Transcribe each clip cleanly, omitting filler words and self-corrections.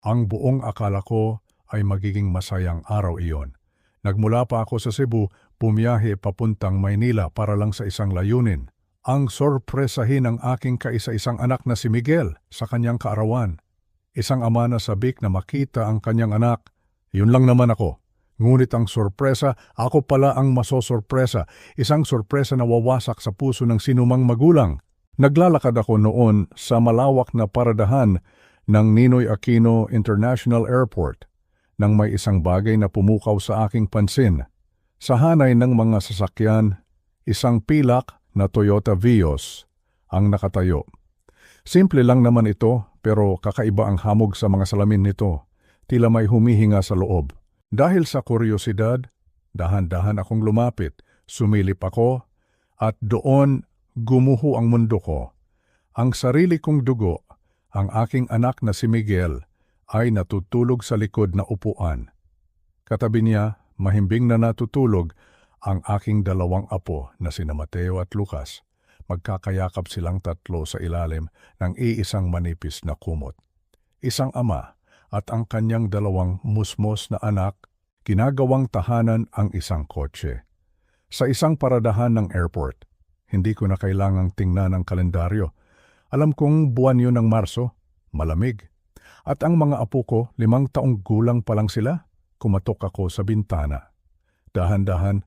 Ang buong akala ko ay magiging masayang araw iyon. Nagmula pa ako sa Cebu, bumiyahe papuntang Maynila para lang sa isang layunin. Ang sorpresahin ng aking kaisa-isang anak na si Miguel sa kanyang kaarawan. Isang ama na sabik na makita ang kanyang anak. Yun lang naman ako. Ngunit ang sorpresa, ako pala ang masosorpresa. Isang sorpresa na wawasak sa puso ng sinumang magulang. Naglalakad ako noon sa malawak na paradahan ng Ninoy Aquino International Airport nang may isang bagay na pumukaw sa aking pansin. Sa hanay ng mga sasakyan, isang pilak na Toyota Vios ang nakatayo. Simple lang naman ito, pero kakaiba ang hamog sa mga salamin nito. Tila may humihinga sa loob. Dahil sa kuryosidad, dahan-dahan akong lumapit, sumilip ako, at doon gumuho ang mundo ko. Ang sarili kong dugo, ang aking anak na si Miguel, ay natutulog sa likod na upuan. Katabi niya, mahimbing na natutulog, ang aking dalawang apo na sina Mateo at Lucas. Magkakayakap silang tatlo sa ilalim ng iisang manipis na kumot. Isang ama at ang kanyang dalawang musmos na anak, ginagawang tahanan ang isang kotse. Sa isang paradahan ng airport, hindi ko na kailangang tingnan ang kalendaryo. Alam kong buwan yun ng Marso, malamig. At ang mga apo ko, 5 taong gulang pa lang sila, kumatok ako sa bintana. Dahan-dahan,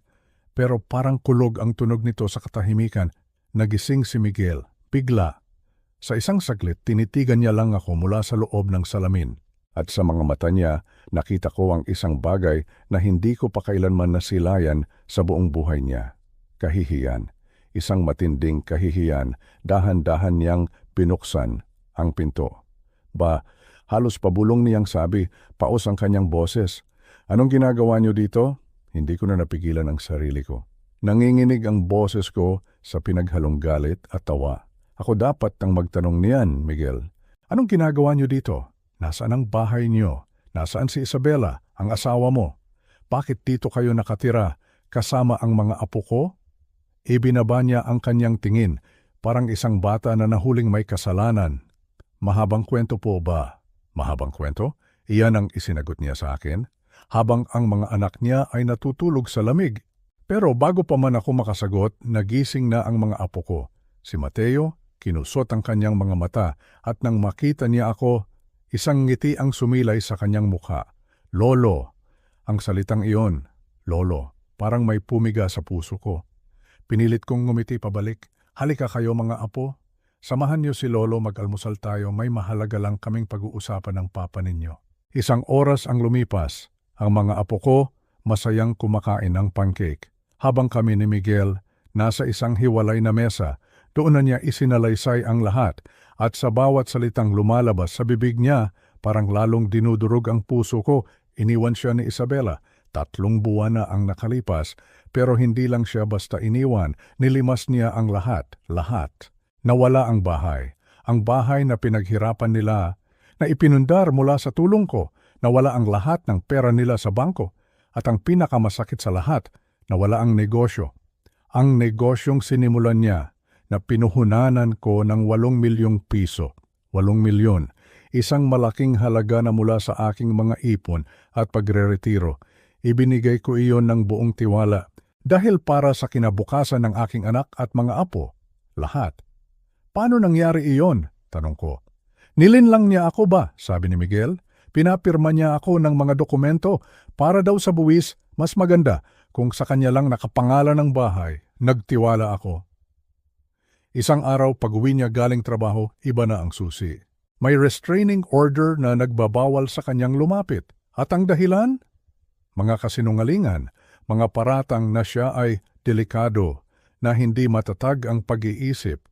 pero parang kulog ang tunog nito sa katahimikan. Nagising si Miguel, bigla. Sa isang saglit, tinitigan niya lang ako mula sa loob ng salamin. At sa mga mata niya, nakita ko ang isang bagay na hindi ko pa kailanman nasilayan sa buong buhay niya. Kahihiyan. Isang matinding kahihiyan, dahan-dahan niyang binuksan ang pinto. Halos pabulong niyang sabi, paos ang kanyang boses. Anong ginagawa niyo dito? Hindi ko na napigilan ang sarili ko. Nanginginig ang boses ko sa pinaghalong galit at tawa. Ako dapat nang magtanong niyan, Miguel. Anong ginagawa niyo dito? Nasaan ang bahay niyo? Nasaan si Isabela, ang asawa mo? Bakit dito kayo nakatira kasama ang mga apo ko? Ibinaba niya ang kanyang tingin, parang isang bata na nahuling may kasalanan. Mahabang kwento po ba? Mahabang kwento? Iyan ang isinagot niya sa akin, habang ang mga anak niya ay natutulog sa lamig. Pero bago pa man ako makasagot, nagising na ang mga apo ko. Si Mateo, kinusot ang kanyang mga mata, at nang makita niya ako, isang ngiti ang sumilay sa kanyang mukha. Lolo, ang salitang iyon, Lolo, parang may pumiga sa puso ko. Pinilit kong ngumiti pabalik. Halika kayo mga apo. Samahan niyo si Lolo, mag-almusal tayo, may mahalaga lang kaming pag-uusapan ng papa ninyo. Isang oras ang lumipas, ang mga apo ko masayang kumakain ng pancake. Habang kami ni Miguel nasa isang hiwalay na mesa, doon na niya isinalaysay ang lahat at sa bawat salitang lumalabas sa bibig niya, parang lalong dinudurog ang puso ko. Iniwan siya ni Isabela. 3 buwan na ang nakalipas, pero hindi lang siya basta iniwan, nilimas niya ang lahat. Nawala ang bahay na pinaghirapan nila, na ipinundar mula sa tulong ko. Nawala ang lahat ng pera nila sa bangko. At ang pinakamasakit sa lahat, nawala ang negosyo. Ang negosyong sinimulan niya na pinuhunanan ko ng 8 milyong piso. 8 milyon. Isang malaking halaga na mula sa aking mga ipon at pagre-retiro. Ibinigay ko iyon ng buong tiwala dahil para sa kinabukasan ng aking anak at mga apo. Lahat. Paano nangyari iyon? Tanong ko. Nilinlang niya ako ba? Sabi ni Miguel. Pinapirma niya ako ng mga dokumento para daw sa buwis, mas maganda kung sa kanya lang nakapangalan ng bahay. Nagtiwala ako. Isang araw pag-uwi niya galing trabaho, iba na ang susi. May restraining order na nagbabawal sa kanyang lumapit. At ang dahilan? Mga kasinungalingan, mga paratang na siya ay delikado, na hindi matatag ang pag-iisip.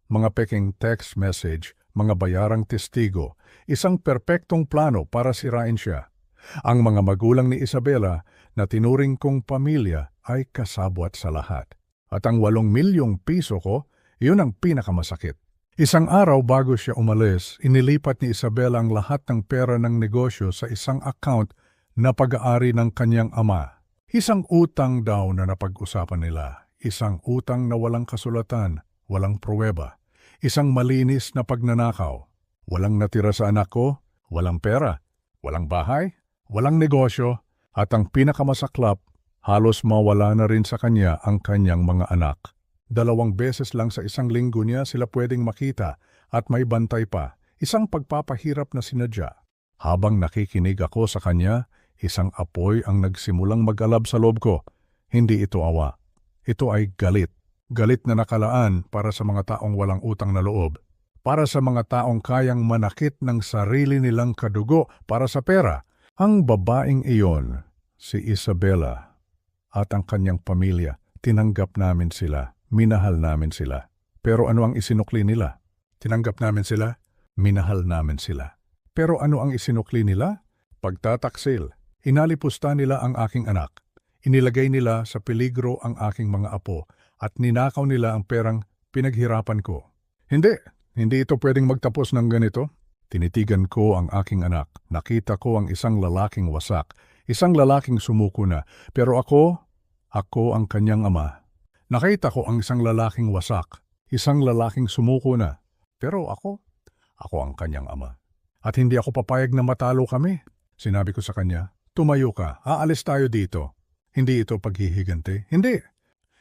Mga peking text message, mga bayarang testigo, isang perpektong plano para sirain siya. Ang mga magulang ni Isabela na tinuring kong pamilya ay kasabwat sa lahat. At ang 8 milyong piso ko, iyon ang pinakamasakit. Isang araw bago siya umalis, inilipat ni Isabela ang lahat ng pera ng negosyo sa isang account na pag-aari ng kanyang ama. Isang utang daw na napag-usapan nila. Isang utang na walang kasulatan, walang pruweba. Isang malinis na pagnanakaw. Walang natira sa anak ko, walang pera, walang bahay, walang negosyo, at ang pinakamasaklap, halos mawala na rin sa kanya ang kanyang mga anak. 2 beses lang sa isang linggo niya sila pwedeng makita at may bantay pa, isang pagpapahirap na sinadya. Habang nakikinig ako sa kanya, isang apoy ang nagsimulang mag-alab sa loob ko. Hindi ito awa. Ito ay galit. Galit na nakalaan para sa mga taong walang utang na loob. Para sa mga taong kayang manakit ng sarili nilang kadugo para sa pera. Ang babaeng iyon, si Isabela, at ang kanyang pamilya, tinanggap namin sila. Minahal namin sila. Pero ano ang isinukli nila? Tinanggap namin sila, minahal namin sila. Pero ano ang isinukli nila? Pagtataksil. Inalipusta nila ang aking anak. Inilagay nila sa peligro ang aking mga apo at ninakaw nila ang perang pinaghirapan ko. Hindi ito pwedeng magtapos ng ganito. Tinitigan ko ang aking anak. Nakita ko ang isang lalaking wasak, isang lalaking sumuko na. Pero ako ang kanyang ama. Nakita ko ang isang lalaking wasak, isang lalaking sumuko na. Pero ako ang kanyang ama. At hindi ako papayag na matalo kami. Sinabi ko sa kanya, tumayo ka, aalis tayo dito. Hindi ito paghihigante. Hindi.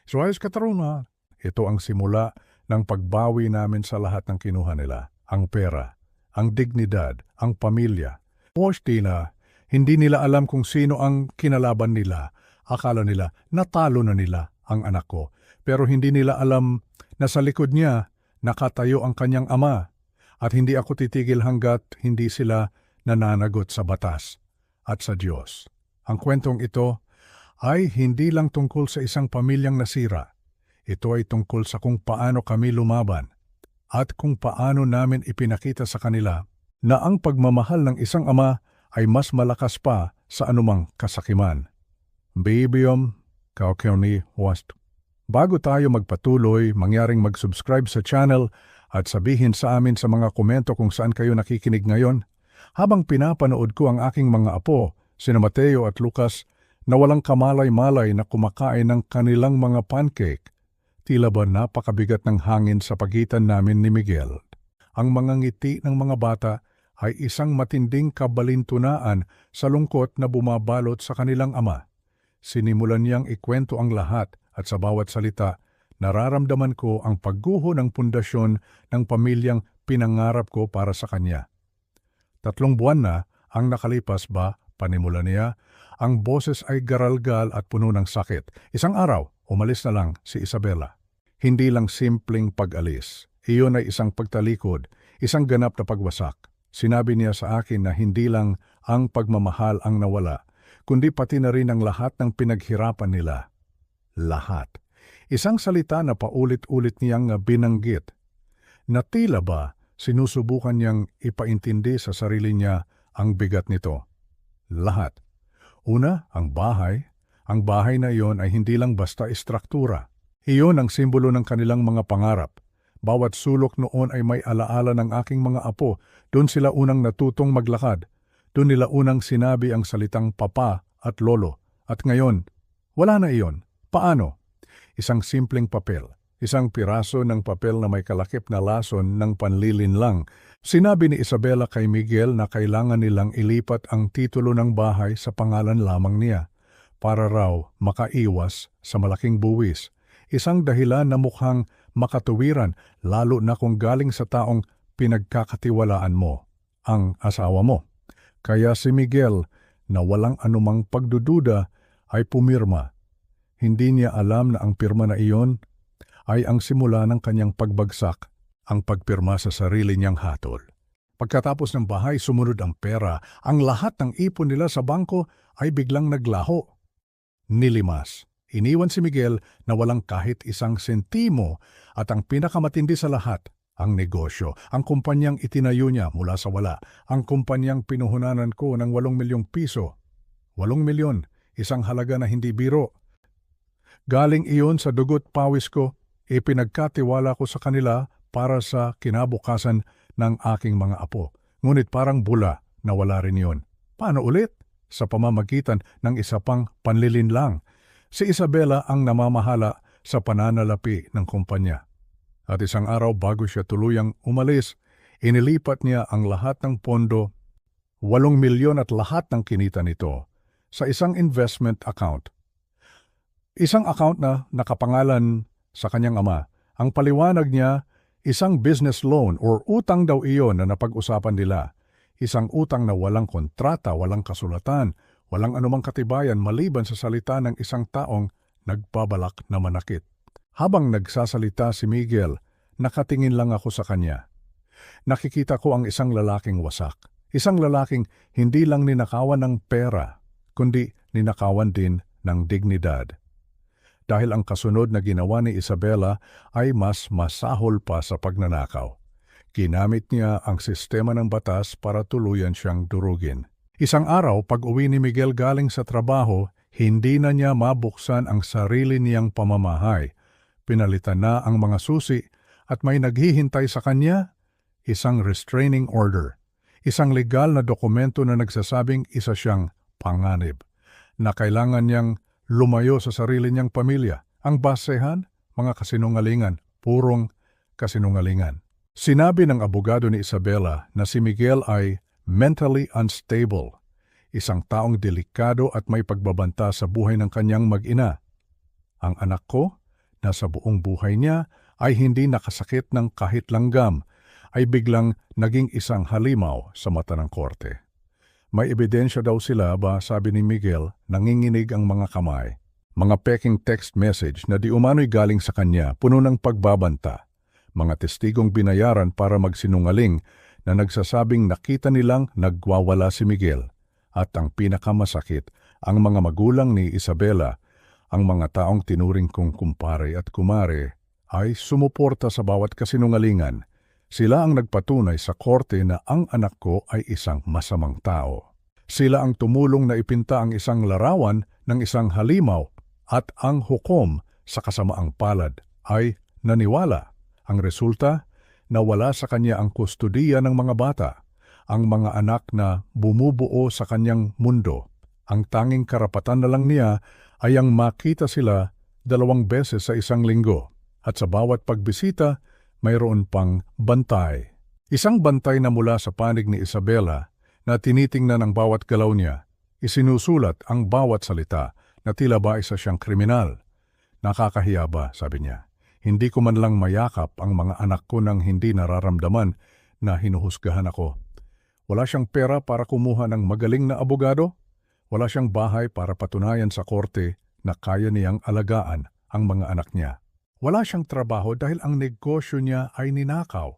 So ayos kataruna. Ito ang simula ng pagbawi namin sa lahat ng kinuha nila. Ang pera, ang dignidad, ang pamilya. Postina, hindi nila alam kung sino ang kinalaban nila. Akala nila, natalo na nila ang anak ko. Pero hindi nila alam na sa likod niya, nakatayo ang kanyang ama. At hindi ako titigil hanggat hindi sila nananagot sa batas at sa Diyos. Ang kwentong ito ay hindi lang tungkol sa isang pamilyang nasira. Ito ay tungkol sa kung paano kami lumaban at kung paano namin ipinakita sa kanila na ang pagmamahal ng isang ama ay mas malakas pa sa anumang kasakiman. Bibium Kaukeoni Wast. Bago tayo magpatuloy, mangyaring mag-subscribe sa channel at sabihin sa amin sa mga komento kung saan kayo nakikinig ngayon. Habang pinapanood ko ang aking mga apo, sina Mateo at Lucas, na walang kamalay-malay na kumakain ng kanilang mga pancake, tila ba napakabigat ng hangin sa pagitan namin ni Miguel. Ang mga ngiti ng mga bata ay isang matinding kabalintunaan sa lungkot na bumabalot sa kanilang ama. Sinimulan niyang ikwento ang lahat at sa bawat salita, nararamdaman ko ang pagguho ng pundasyon ng pamilyang pinangarap ko para sa kanya. 3 buwan na ang nakalipas ba, panimula niya, ang boses ay garalgal at puno ng sakit. Isang araw, umalis na lang si Isabela. Hindi lang simpleng pag-alis. Iyon ay isang pagtalikod, isang ganap na pagwasak. Sinabi niya sa akin na hindi lang ang pagmamahal ang nawala, kundi pati na rin ang lahat ng pinaghirapan nila. Lahat. Isang salita na paulit-ulit niyang binanggit. Na tila ba sinusubukan niyang ipaintindi sa sarili niya ang bigat nito. Lahat. Una, ang bahay. Ang bahay na iyon ay hindi lang basta istruktura. Iyon ang simbolo ng kanilang mga pangarap. Bawat sulok noon ay may alaala ng aking mga apo. Doon sila unang natutong maglakad. Doon nila unang sinabi ang salitang papa at lolo. At ngayon, wala na iyon. Paano? Isang simpleng papel. Isang piraso ng papel na may kalakip na lason ng panlilinlang. Sinabi ni Isabela kay Miguel na kailangan nilang ilipat ang titulo ng bahay sa pangalan lamang niya para raw makaiwas sa malaking buwis. Isang dahilan na mukhang makatuwiran lalo na kung galing sa taong pinagkakatiwalaan mo, ang asawa mo. Kaya si Miguel na walang anumang pagdududa ay pumirma. Hindi niya alam na ang pirma na iyon ay ang simula ng kanyang pagbagsak, ang pagpirma sa sarili niyang hatol. Pagkatapos ng bahay, sumunod ang pera. Ang lahat ng ipon nila sa bangko ay biglang naglaho. Nilimas. Iniwan si Miguel na walang kahit isang sentimo at ang pinakamatindi sa lahat, ang negosyo, ang kumpanyang itinayo niya mula sa wala, ang kumpanyang pinuhunanan ko ng 8 milyong piso. 8 milyon, isang halaga na hindi biro. Galing iyon sa dugot pawis ko, ipinagkatiwala ko sa kanila para sa kinabukasan ng aking mga apo. Ngunit parang bula na wala rin yun. Paano ulit? Sa pamamagitan ng isa pang panlilinlang. Si Isabela ang namamahala sa pananalapi ng kumpanya. At isang araw bago siya tuluyang umalis, inilipat niya ang lahat ng pondo 8 milyon at lahat ng kinita nito sa isang investment account. Isang account na nakapangalan sa kanyang ama. Ang paliwanag niya, isang business loan or utang daw iyon na napag-usapan nila. Isang utang na walang kontrata, walang kasulatan, walang anumang katibayan maliban sa salita ng isang taong nagbabalak na manakit. Habang nagsasalita si Miguel, nakatingin lang ako sa kanya. Nakikita ko ang isang lalaking wasak. Isang lalaking hindi lang ninakawan ng pera, kundi ninakawan din ng dignidad. Dahil ang kasunod na ginawa ni Isabela ay mas masahol pa sa pagnanakaw. Ginamit niya ang sistema ng batas para tuluyan siyang durugin. Isang araw, pag-uwi ni Miguel galing sa trabaho, hindi na niya mabuksan ang sarili niyang pamamahay. Pinalitan na ang mga susi at may naghihintay sa kanya, isang restraining order. Isang legal na dokumento na nagsasabing isa siyang panganib, na kailangan niyang lumayo sa sarili niyang pamilya. Ang basehan, mga kasinungalingan, purong kasinungalingan. Sinabi ng abogado ni Isabela na si Miguel ay mentally unstable, isang taong delikado at may pagbabanta sa buhay ng kanyang mag-ina. Ang anak ko, na sa buong buhay niya ay hindi nakasakit ng kahit langgam, ay biglang naging isang halimaw sa mata ng korte. May ebidensya daw sila ba, sabi ni Miguel, nanginginig ang mga kamay. Mga peking text message na di umano'y galing sa kanya, puno ng pagbabanta. Mga testigong binayaran para magsinungaling na nagsasabing nakita nilang nagwawala si Miguel. At ang pinakamasakit, ang mga magulang ni Isabela, ang mga taong tinuring kong kumpare at kumare, ay sumuporta sa bawat kasinungalingan. Sila ang nagpatunay sa korte na ang anak ko ay isang masamang tao. Sila ang tumulong na ipinta ang isang larawan ng isang halimaw at ang hukom sa kasamaang palad ay naniwala. Ang resulta, nawala sa kanya ang kustudiya ng mga bata, ang mga anak na bumubuo sa kanyang mundo. Ang tanging karapatan na lang niya ay ang makita sila 2 beses sa isang linggo at sa bawat pagbisita, mayroon pang bantay. Isang bantay na mula sa panig ni Isabela na tinitingnan ang bawat galaw niya, isinusulat ang bawat salita na tila ba isa siyang kriminal. Nakakahiya ba, sabi niya. Hindi ko man lang mayakap ang mga anak ko nang hindi nararamdaman na hinuhusgahan ako. Wala siyang pera para kumuha ng magaling na abogado. Wala siyang bahay para patunayan sa korte na kaya niyang alagaan ang mga anak niya. Wala siyang trabaho dahil ang negosyo niya ay ninakaw.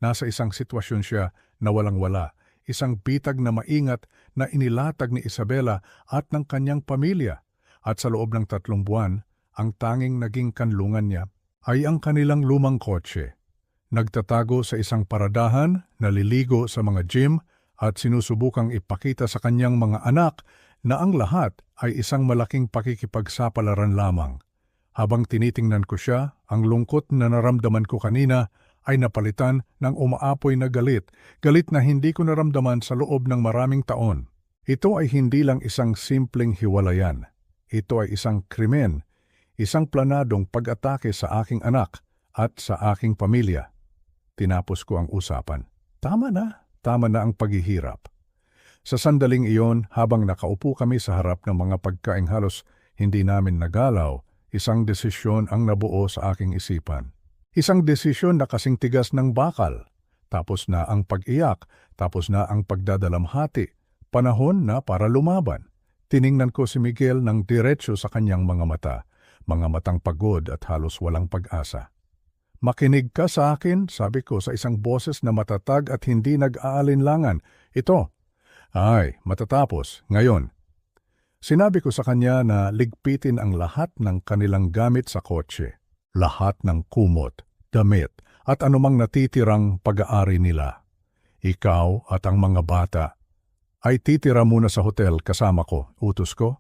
Nasa isang sitwasyon siya na walang-wala, isang bitag na maingat na inilatag ni Isabela at ng kanyang pamilya. At sa loob ng 3 buwan, ang tanging naging kanlungan niya ay ang kanilang lumang kotse. Nagtatago sa isang paradahan, naliligo sa mga gym at sinusubukang ipakita sa kanyang mga anak na ang lahat ay isang malaking pakikipagsapalaran lamang. Habang tinitingnan ko siya, ang lungkot na naramdaman ko kanina ay napalitan ng umaapoy na galit, galit na hindi ko naramdaman sa loob ng maraming taon. Ito ay hindi lang isang simpleng hiwalayan. Ito ay isang krimen, isang planadong pag-atake sa aking anak at sa aking pamilya. Tinapos ko ang usapan. Tama na ang paghihirap. Sa sandaling iyon, habang nakaupo kami sa harap ng mga pagkaing halos hindi namin nagalaw, isang desisyon ang nabuo sa aking isipan. Isang desisyon na kasing tigas ng bakal. Tapos na ang pag-iyak, tapos na ang pagdadalamhati. Panahon na para lumaban. Tiningnan ko si Miguel ng diretso sa kanyang mga matang pagod at halos walang pag-asa. Makinig ka sa akin, sabi ko sa isang boses na matatag at hindi nag-aalinlangan. Ito ay matatapos ngayon. Sinabi ko sa kanya na ligpitin ang lahat ng kanilang gamit sa kotse, lahat ng kumot, damit, at anumang natitirang pag-aari nila. Ikaw at ang mga bata ay titira muna sa hotel kasama ko, utos ko,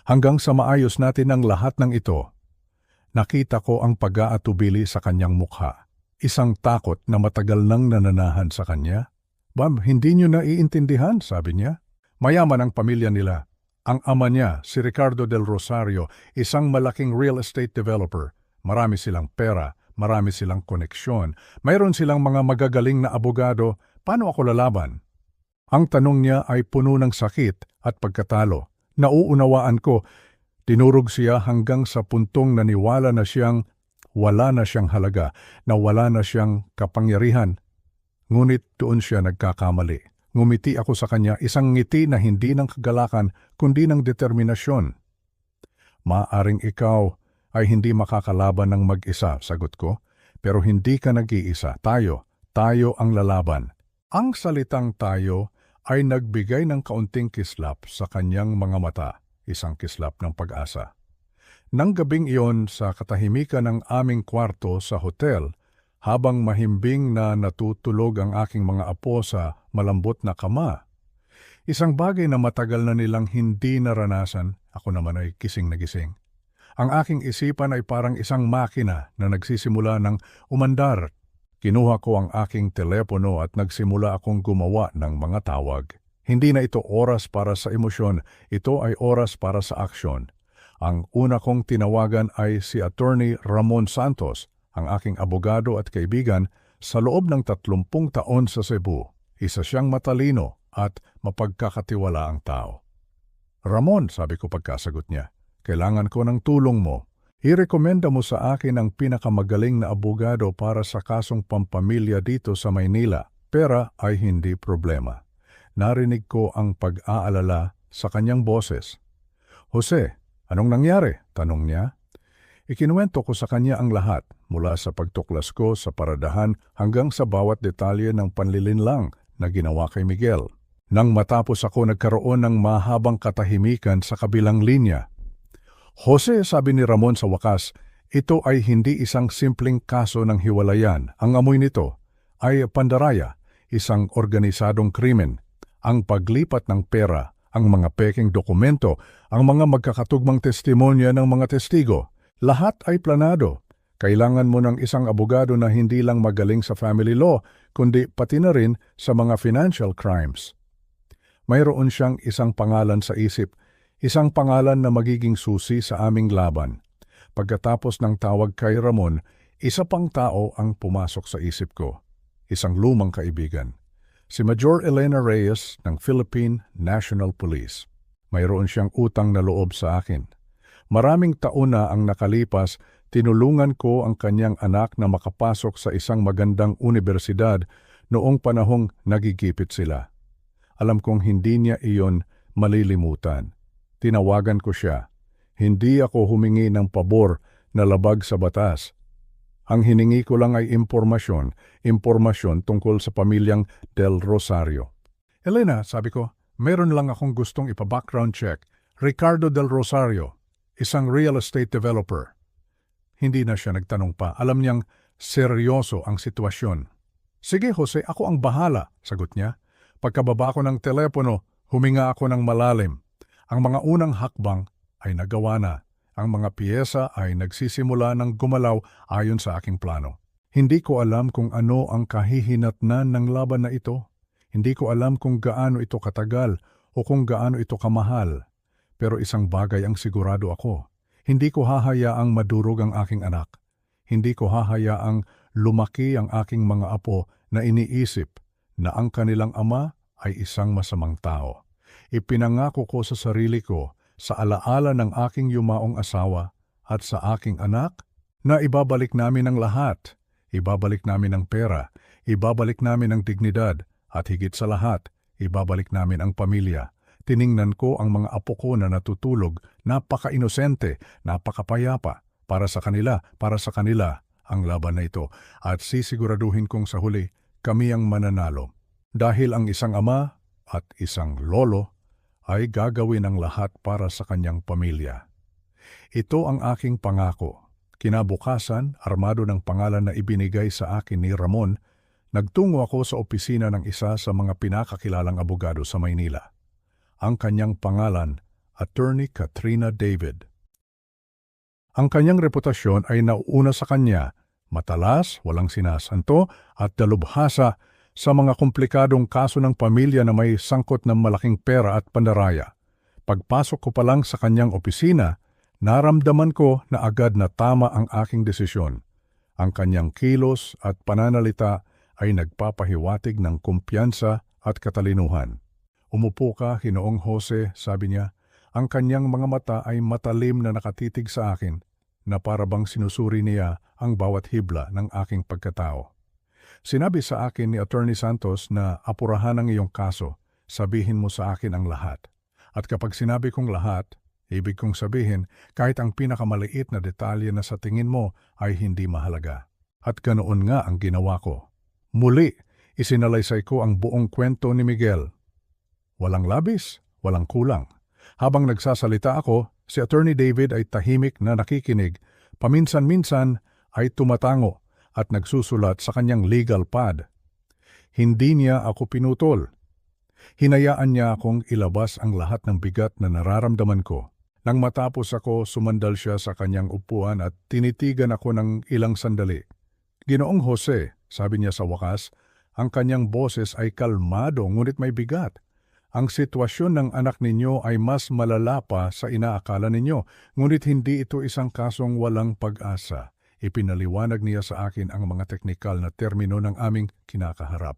hanggang sa maayos natin ang lahat ng ito. Nakita ko ang pag-aatubili sa kanyang mukha, isang takot na matagal nang nananahan sa kanya. Bam, hindi niyo naiintindihan, sabi niya. Mayaman ang pamilya nila. Ang ama niya, si Ricardo del Rosario, isang malaking real estate developer. Marami silang pera, marami silang koneksyon. Mayroon silang mga magagaling na abogado. Paano ako lalaban? Ang tanong niya ay puno ng sakit at pagkatalo. Nauunawaan ko, tinurog siya hanggang sa puntong naniwala na siyang wala na siyang halaga, na wala na siyang kapangyarihan. Ngunit doon siya nagkakamali. Ngumiti ako sa kanya, isang ngiti na hindi ng kagalakan kundi ng determinasyon. Maaring ikaw ay hindi makakalaban ng mag-isa, sagot ko. Pero hindi ka nag-iisa. Tayo ang lalaban. Ang salitang tayo ay nagbigay ng kaunting kislap sa kanyang mga mata, isang kislap ng pag-asa. Nang gabing iyon sa katahimikan ng aming kwarto sa hotel, habang mahimbing na natutulog ang aking mga apo sa malambot na kama, isang bagay na matagal na nilang hindi naranasan, ako naman ay gising na gising. Ang aking isipan ay parang isang makina na nagsisimula ng umandar. Kinuha ko ang aking telepono at nagsimula akong gumawa ng mga tawag. Hindi na ito oras para sa emosyon, ito ay oras para sa aksyon. Ang una kong tinawagan ay si Attorney Ramon Santos, ang aking abogado at kaibigan sa loob ng 30 taon sa Cebu. Isa siyang matalino at mapagkakatiwalaang tao. Ramon, sabi ko pagkasagot niya, kailangan ko ng tulong mo. Irekomenda mo sa akin ang pinakamagaling na abogado para sa kasong pampamilya dito sa Maynila. Pera ay hindi problema. Narinig ko ang pag-aalala sa kanyang boses. Jose, anong nangyari? Tanong niya. Ikinuwento ko sa kanya ang lahat, mula sa pagtuklas ko sa paradahan hanggang sa bawat detalye ng panlilinlang na ginawa kay Miguel. Nang matapos ako, nagkaroon ng mahabang katahimikan sa kabilang linya. Jose, sabi ni Ramon sa wakas, ito ay hindi isang simpleng kaso ng hiwalayan. Ang amoy nito ay pandaraya, isang organisadong krimen. Ang paglipat ng pera, ang mga peking dokumento, ang mga magkakatugmang testimonya ng mga testigo, lahat ay planado. Kailangan mo ng isang abogado na hindi lang magaling sa family law, kundi pati na rin sa mga financial crimes. Mayroon siyang isang pangalan sa isip, isang pangalan na magiging susi sa aming laban. Pagkatapos ng tawag kay Ramon, isa pang tao ang pumasok sa isip ko. Isang lumang kaibigan. Si Major Elena Reyes ng Philippine National Police. Mayroon siyang utang na loob sa akin. Maraming taon na ang nakalipas, tinulungan ko ang kanyang anak na makapasok sa isang magandang unibersidad noong panahong nagigipit sila. Alam kong hindi niya iyon malilimutan. Tinawagan ko siya. Hindi ako humingi ng pabor na labag sa batas. Ang hiningi ko lang ay impormasyon tungkol sa pamilyang Del Rosario. Elena, sabi ko, meron lang akong gustong ipa-background check. Ricardo Del Rosario, isang real estate developer. Hindi na siya nagtanong pa. Alam niyang seryoso ang sitwasyon. Sige Jose, ako ang bahala, sagot niya. Pagkababa ko ng telepono, huminga ako ng malalim. Ang mga unang hakbang ay nagawa na. Ang mga piyesa ay nagsisimula ng gumalaw ayon sa aking plano. Hindi ko alam kung ano ang kahihinatnan ng laban na ito. Hindi ko alam kung gaano ito katagal o kung gaano ito kamahal. Pero isang bagay ang sigurado ako. Hindi ko hahayaang madurog ang aking anak. Hindi ko hahayaang lumaki ang aking mga apo na iniisip na ang kanilang ama ay isang masamang tao. Ipinangako ko sa sarili ko, sa alaala ng aking yumaong asawa at sa aking anak, na ibabalik namin ang lahat. Ibabalik namin ang pera, ibabalik namin ang dignidad, at higit sa lahat, ibabalik namin ang pamilya. Tiningnan ko ang mga apo ko na natutulog, napaka-inosente, napakapayapa. Para sa kanila ang laban na ito. At sisiguraduhin kong sa huli, kami ang mananalo. Dahil ang isang ama at isang lolo ay gagawin ang lahat para sa kanyang pamilya. Ito ang aking pangako. Kinabukasan, armado ng pangalan na ibinigay sa akin ni Ramon, nagtungo ako sa opisina ng isa sa mga pinakakilalang abogado sa Maynila. Ang kanyang pangalan, Attorney Katrina David. Ang kanyang reputasyon ay nauuna sa kanya, matalas, walang sinasanto, at dalubhasa sa mga komplikadong kaso ng pamilya na may sangkot ng malaking pera at pandaraya. Pagpasok ko pa lang sa kanyang opisina, naramdaman ko na agad na tama ang aking desisyon. Ang kanyang kilos at pananalita ay nagpapahiwatig ng kumpiyansa at katalinuhan. Umupo ka, Ginoong Jose, sabi niya. Ang kanyang mga mata ay matalim na nakatitig sa akin, na para bang sinusuri niya ang bawat hibla ng aking pagkatao. Sinabi sa akin ni Attorney Santos na apurahan ang iyong kaso, sabihin mo sa akin ang lahat. At kapag sinabi kong lahat, ibig kong sabihin kahit ang pinakamaliit na detalye na sa tingin mo ay hindi mahalaga. At ganoon nga ang ginawa ko. Muli, isinalaysay ko ang buong kwento ni Miguel. Walang labis, walang kulang. Habang nagsasalita ako, si Attorney David ay tahimik na nakikinig. Paminsan-minsan ay tumatango at nagsusulat sa kanyang legal pad. Hindi niya ako pinutol. Hinayaan niya akong ilabas ang lahat ng bigat na nararamdaman ko. Nang matapos ako, sumandal siya sa kanyang upuan at tinitigan ako ng ilang sandali. Ginoong Jose, sabi niya sa wakas, ang kanyang boses ay kalmado ngunit may bigat. Ang sitwasyon ng anak ninyo ay mas malala pa sa inaakala ninyo, ngunit hindi ito isang kasong walang pag-asa. Ipinaliwanag niya sa akin ang mga teknikal na termino ng aming kinakaharap.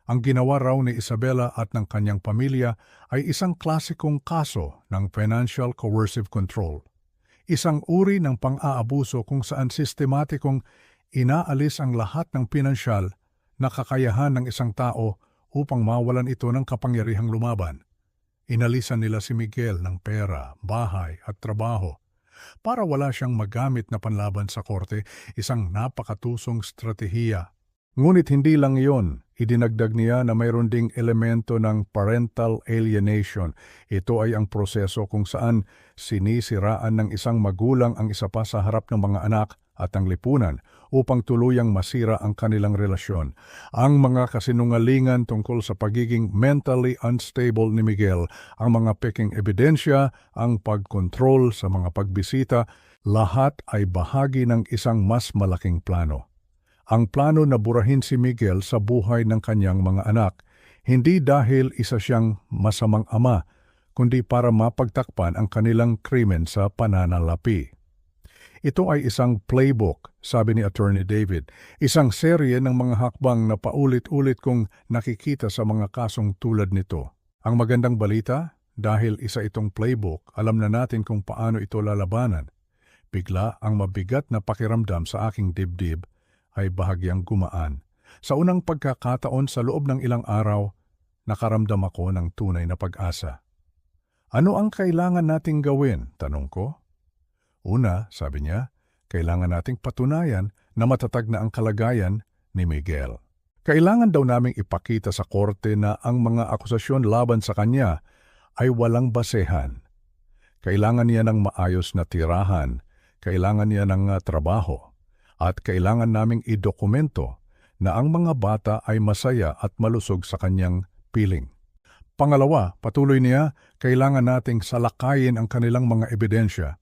Ang ginawa raw ni Isabela at ng kanyang pamilya ay isang klasikong kaso ng financial coercive control. Isang uri ng pang-aabuso kung saan sistematikong inaalis ang lahat ng pinansyal na kakayahan ng isang tao upang mawalan ito ng kapangyarihang lumaban. Inalisan nila si Miguel ng pera, bahay at trabaho. Para wala siyang magamit na panlaban sa korte, isang napakatusong stratehiya. Ngunit hindi lang iyon, idinagdag niya na mayroon ding elemento ng parental alienation. Ito ay ang proseso kung saan sinisiraan ng isang magulang ang isa pa sa harap ng mga anak at ang lipunan upang tuluyang masira ang kanilang relasyon. Ang mga kasinungalingan tungkol sa pagiging mentally unstable ni Miguel, ang mga peking ebidensya, ang pagkontrol sa mga pagbisita, lahat ay bahagi ng isang mas malaking plano. Ang plano na burahin si Miguel sa buhay ng kanyang mga anak, hindi dahil isa siyang masamang ama, kundi para mapagtakpan ang kanilang krimen sa pananalapi. Ito ay isang playbook, sabi ni Attorney David, isang serye ng mga hakbang na paulit-ulit kong nakikita sa mga kasong tulad nito. Ang magandang balita, dahil isa itong playbook, alam na natin kung paano ito lalabanan. Bigla ang mabigat na pakiramdam sa aking dibdib ay bahagyang gumaan. Sa unang pagkakataon sa loob ng ilang araw, nakaramdam ako ng tunay na pag-asa. Ano ang kailangan nating gawin? Tanong ko. Una, sabi niya, kailangan nating patunayan na matatag na ang kalagayan ni Miguel. Kailangan daw naming ipakita sa korte na ang mga akusasyon laban sa kanya ay walang basehan. Kailangan niya ng maayos na tirahan, kailangan niya ng trabaho, at kailangan naming idokumento na ang mga bata ay masaya at malusog sa kanyang piling. Pangalawa, patuloy niya, kailangan nating salakayin ang kanilang mga ebidensya.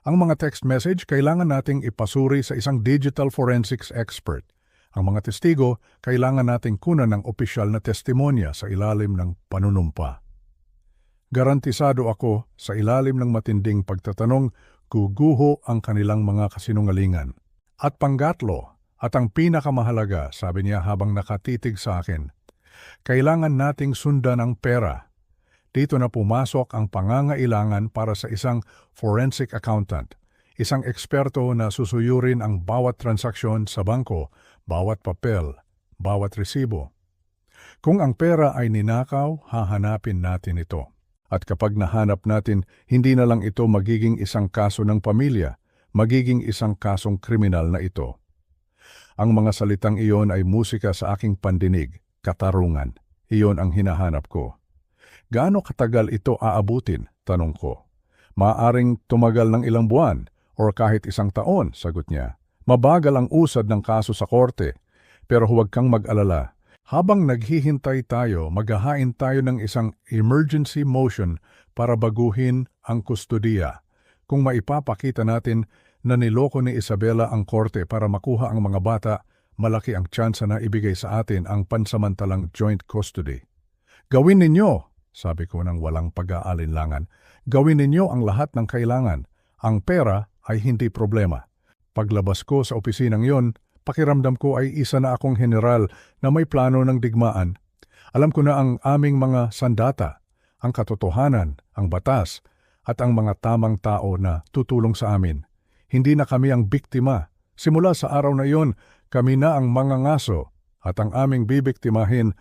Ang mga text message kailangan nating ipasuri sa isang digital forensics expert. Ang mga testigo kailangan nating kunan ng opisyal na testimonya sa ilalim ng panunumpa. Garantisado ako sa ilalim ng matinding pagtatanong, guguho ang kanilang mga kasinungalingan. At panggatlo, at ang pinakamahalaga, sabi niya habang nakatitig sa akin, kailangan nating sundan ang pera. Dito na pumasok ang pangangailangan para sa isang forensic accountant, isang eksperto na susuyurin ang bawat transaksyon sa bangko, bawat papel, bawat resibo. Kung ang pera ay ninakaw, hahanapin natin ito. At kapag nahanap natin, hindi na lang ito magiging isang kaso ng pamilya, magiging isang kasong kriminal na ito. Ang mga salitang iyon ay musika sa aking pandinig, katarungan. Iyon ang hinahanap ko. Gaano katagal ito aabutin? Tanong ko. Maaring tumagal ng ilang buwan o kahit isang taon, sagot niya. Mabagal ang usad ng kaso sa korte, pero huwag kang mag-alala. Habang naghihintay tayo, maghahain tayo ng isang emergency motion para baguhin ang kustodiya. Kung maipapakita natin na niloko ni Isabela ang korte para makuha ang mga bata, malaki ang tsansa na ibigay sa atin ang pansamantalang joint custody. Gawin ninyo, sabi ko ng walang pag-aalinlangan, gawin ninyo ang lahat ng kailangan. Ang pera ay hindi problema. Paglabas ko sa opisinang yon, pakiramdam ko ay isa na akong general na may plano ng digmaan. Alam ko na ang aming mga sandata, ang katotohanan, ang batas, at ang mga tamang tao na tutulong sa amin. Hindi na kami ang biktima. Simula sa araw na iyon, kami na ang mangangaso at ang aming bibiktimahin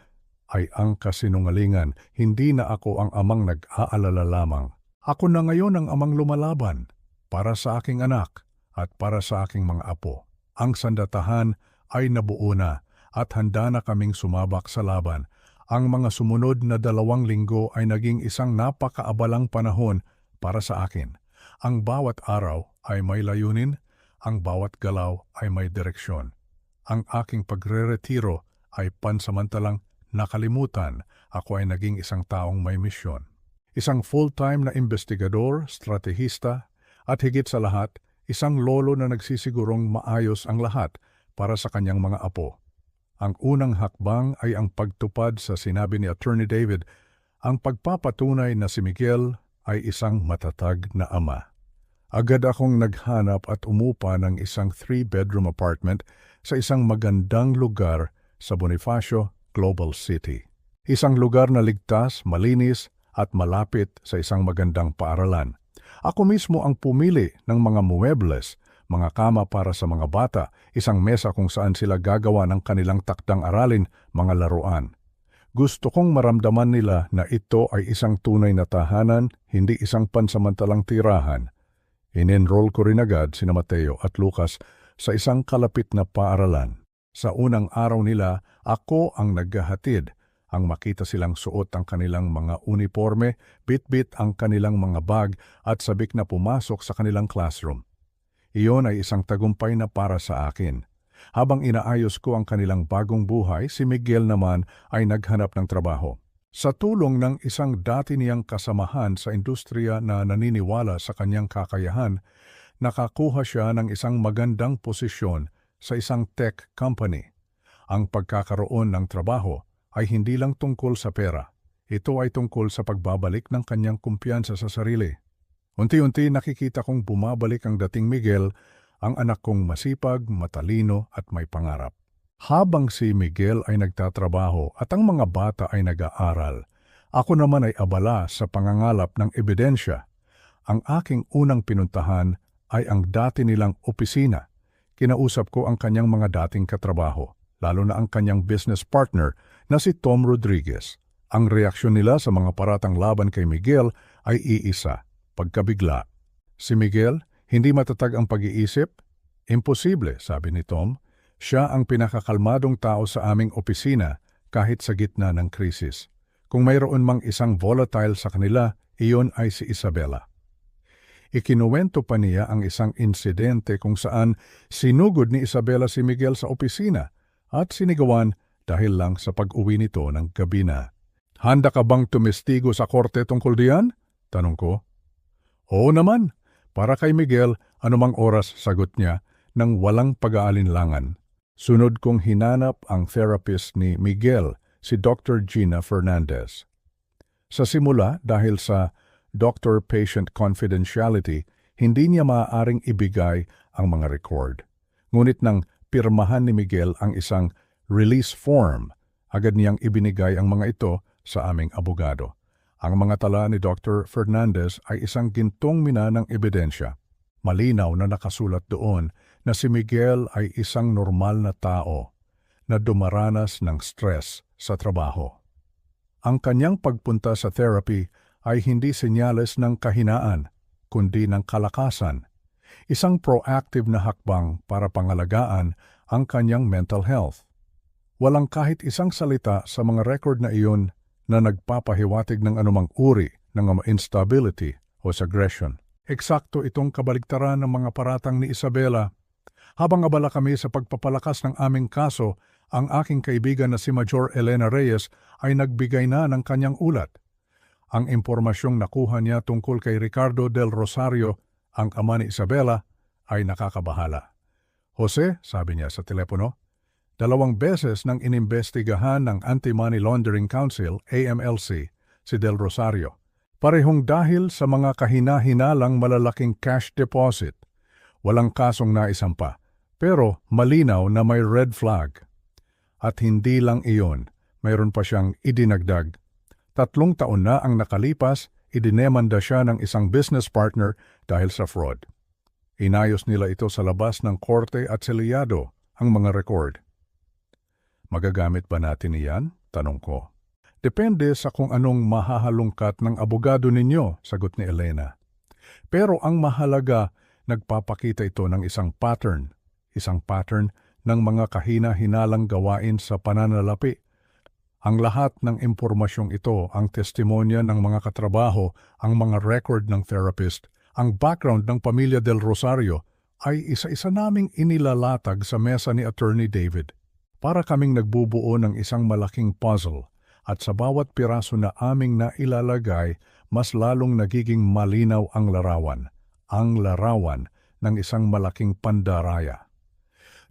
ay ang kasinungalingan. Hindi na ako ang amang nag-aalala lamang. Ako na ngayon ang amang lumalaban para sa aking anak at para sa aking mga apo. Ang sandatahan ay nabuo na at handa na kaming sumabak sa laban. Ang mga sumunod na 2 linggo ay naging isang napakaabalang panahon para sa akin. Ang bawat araw ay may layunin, ang bawat galaw ay may direksyon. Ang aking pagre-retiro ay pansamantalang nakalimutan. Ako ay naging isang taong may misyon. Isang full-time na investigador, stratehista, at higit sa lahat, isang lolo na nagsisigurong maayos ang lahat para sa kanyang mga apo. Ang unang hakbang ay ang pagtupad sa sinabi ni Attorney David, ang pagpapatunay na si Miguel ay isang matatag na ama. Agad akong naghanap at umupa ng isang 3-bedroom apartment sa isang magandang lugar sa Bonifacio, Global City. Isang lugar na ligtas, malinis at malapit sa isang magandang paaralan. Ako mismo ang pumili ng mga muebles, mga kama para sa mga bata, isang mesa kung saan sila gagawa ng kanilang takdang aralin, mga laruan. Gusto kong maramdaman nila na ito ay isang tunay na tahanan, hindi isang pansamantalang tirahan. In-enroll ko rin agad sina Mateo at Lucas sa isang kalapit na paaralan. Sa unang araw nila, ako ang naghahatid. Ang makita silang suot ang kanilang mga uniforme, bit-bit ang kanilang mga bag at sabik na pumasok sa kanilang classroom. Iyon ay isang tagumpay na para sa akin. Habang inaayos ko ang kanilang bagong buhay, si Miguel naman ay naghanap ng trabaho. Sa tulong ng isang dati niyang kasamahan sa industriya na naniniwala sa kanyang kakayahan, nakakuha siya ng isang magandang posisyon sa isang tech company. Ang pagkakaroon ng trabaho ay hindi lang tungkol sa pera. Ito ay tungkol sa pagbabalik ng kanyang kumpiyansa sa sarili. Unti-unti nakikita kong bumabalik ang dating Miguel, ang anak kong masipag, matalino at may pangarap. Habang si Miguel ay nagtatrabaho at ang mga bata ay nag-aaral, ako naman ay abala sa pangangalap ng ebidensya. Ang aking unang pinuntahan ay ang dati nilang opisina. Kinausap ko ang kanyang mga dating katrabaho, lalo na ang kanyang business partner na si Tom Rodriguez. Ang reaksyon nila sa mga paratang laban kay Miguel ay iisa, pagkabigla. Si Miguel, hindi matatag ang pag-iisip? Imposible, sabi ni Tom. Siya ang pinakakalmadong tao sa aming opisina kahit sa gitna ng krisis. Kung mayroon mang isang volatile sa kanila, iyon ay si Isabela. Ikinuwento pa niya ang isang insidente kung saan sinugod ni Isabela si Miguel sa opisina at sinigawan dahil lang sa pag-uwi nito ng gabi na. Handa ka bang tumestigo sa korte tungkol diyan? Tanong ko. Oo naman. Para kay Miguel, anumang oras, sagot niya, nang walang pag-aalinlangan. Sunod kong hinanap ang therapist ni Miguel, si Dr. Gina Fernandez. Sa simula, dahil sa doctor-patient confidentiality, hindi niya maaaring ibigay ang mga record. Ngunit nang pirmahan ni Miguel ang isang release form, agad niyang ibinigay ang mga ito sa aming abogado. Ang mga tala ni Dr. Fernandez ay isang gintong mina ng ebidensya. Malinaw na nakasulat doon na si Miguel ay isang normal na tao na dumaranas ng stress sa trabaho. Ang kanyang pagpunta sa therapy ay hindi senyales ng kahinaan, kundi ng kalakasan. Isang proactive na hakbang para pangalagaan ang kanyang mental health. Walang kahit isang salita sa mga record na iyon na nagpapahiwatig ng anumang uri ng instability o aggression. Eksakto itong kabaligtaran ng mga paratang ni Isabela. Habang abala kami sa pagpapalakas ng aming kaso, ang aking kaibigan na si Major Elena Reyes ay nagbigay na ng kanyang ulat. Ang impormasyong nakuha niya tungkol kay Ricardo del Rosario, ang ama ni Isabela, ay nakakabahala. Jose, sabi niya sa telepono, 2 beses nang inimbestigahan ng Anti-Money Laundering Council, AMLC, si Del Rosario. Parehong dahil sa mga kahina-hinalang malalaking cash deposit. Walang kasong naisampa, pero malinaw na may red flag. At hindi lang iyon, mayroon pa siyang idinagdag. 3 taon na ang nakalipas, idinemanda siya ng isang business partner dahil sa fraud. Inayos nila ito sa labas ng korte at selyado ang mga record. Magagamit ba natin iyan? Tanong ko. Depende sa kung anong mahahalungkat ng abogado ninyo, sagot ni Elena. Pero ang mahalaga, nagpapakita ito ng isang pattern ng mga kahina-hinalang gawain sa pananalapi. Ang lahat ng impormasyong ito, ang testimonya ng mga katrabaho, ang mga record ng therapist, ang background ng pamilya Del Rosario, ay isa-isa naming inilalatag sa mesa ni Attorney David. Para kaming nagbubuo ng isang malaking puzzle, at sa bawat piraso na aming nailalagay, mas lalong nagiging malinaw ang larawan ng isang malaking pandaraya.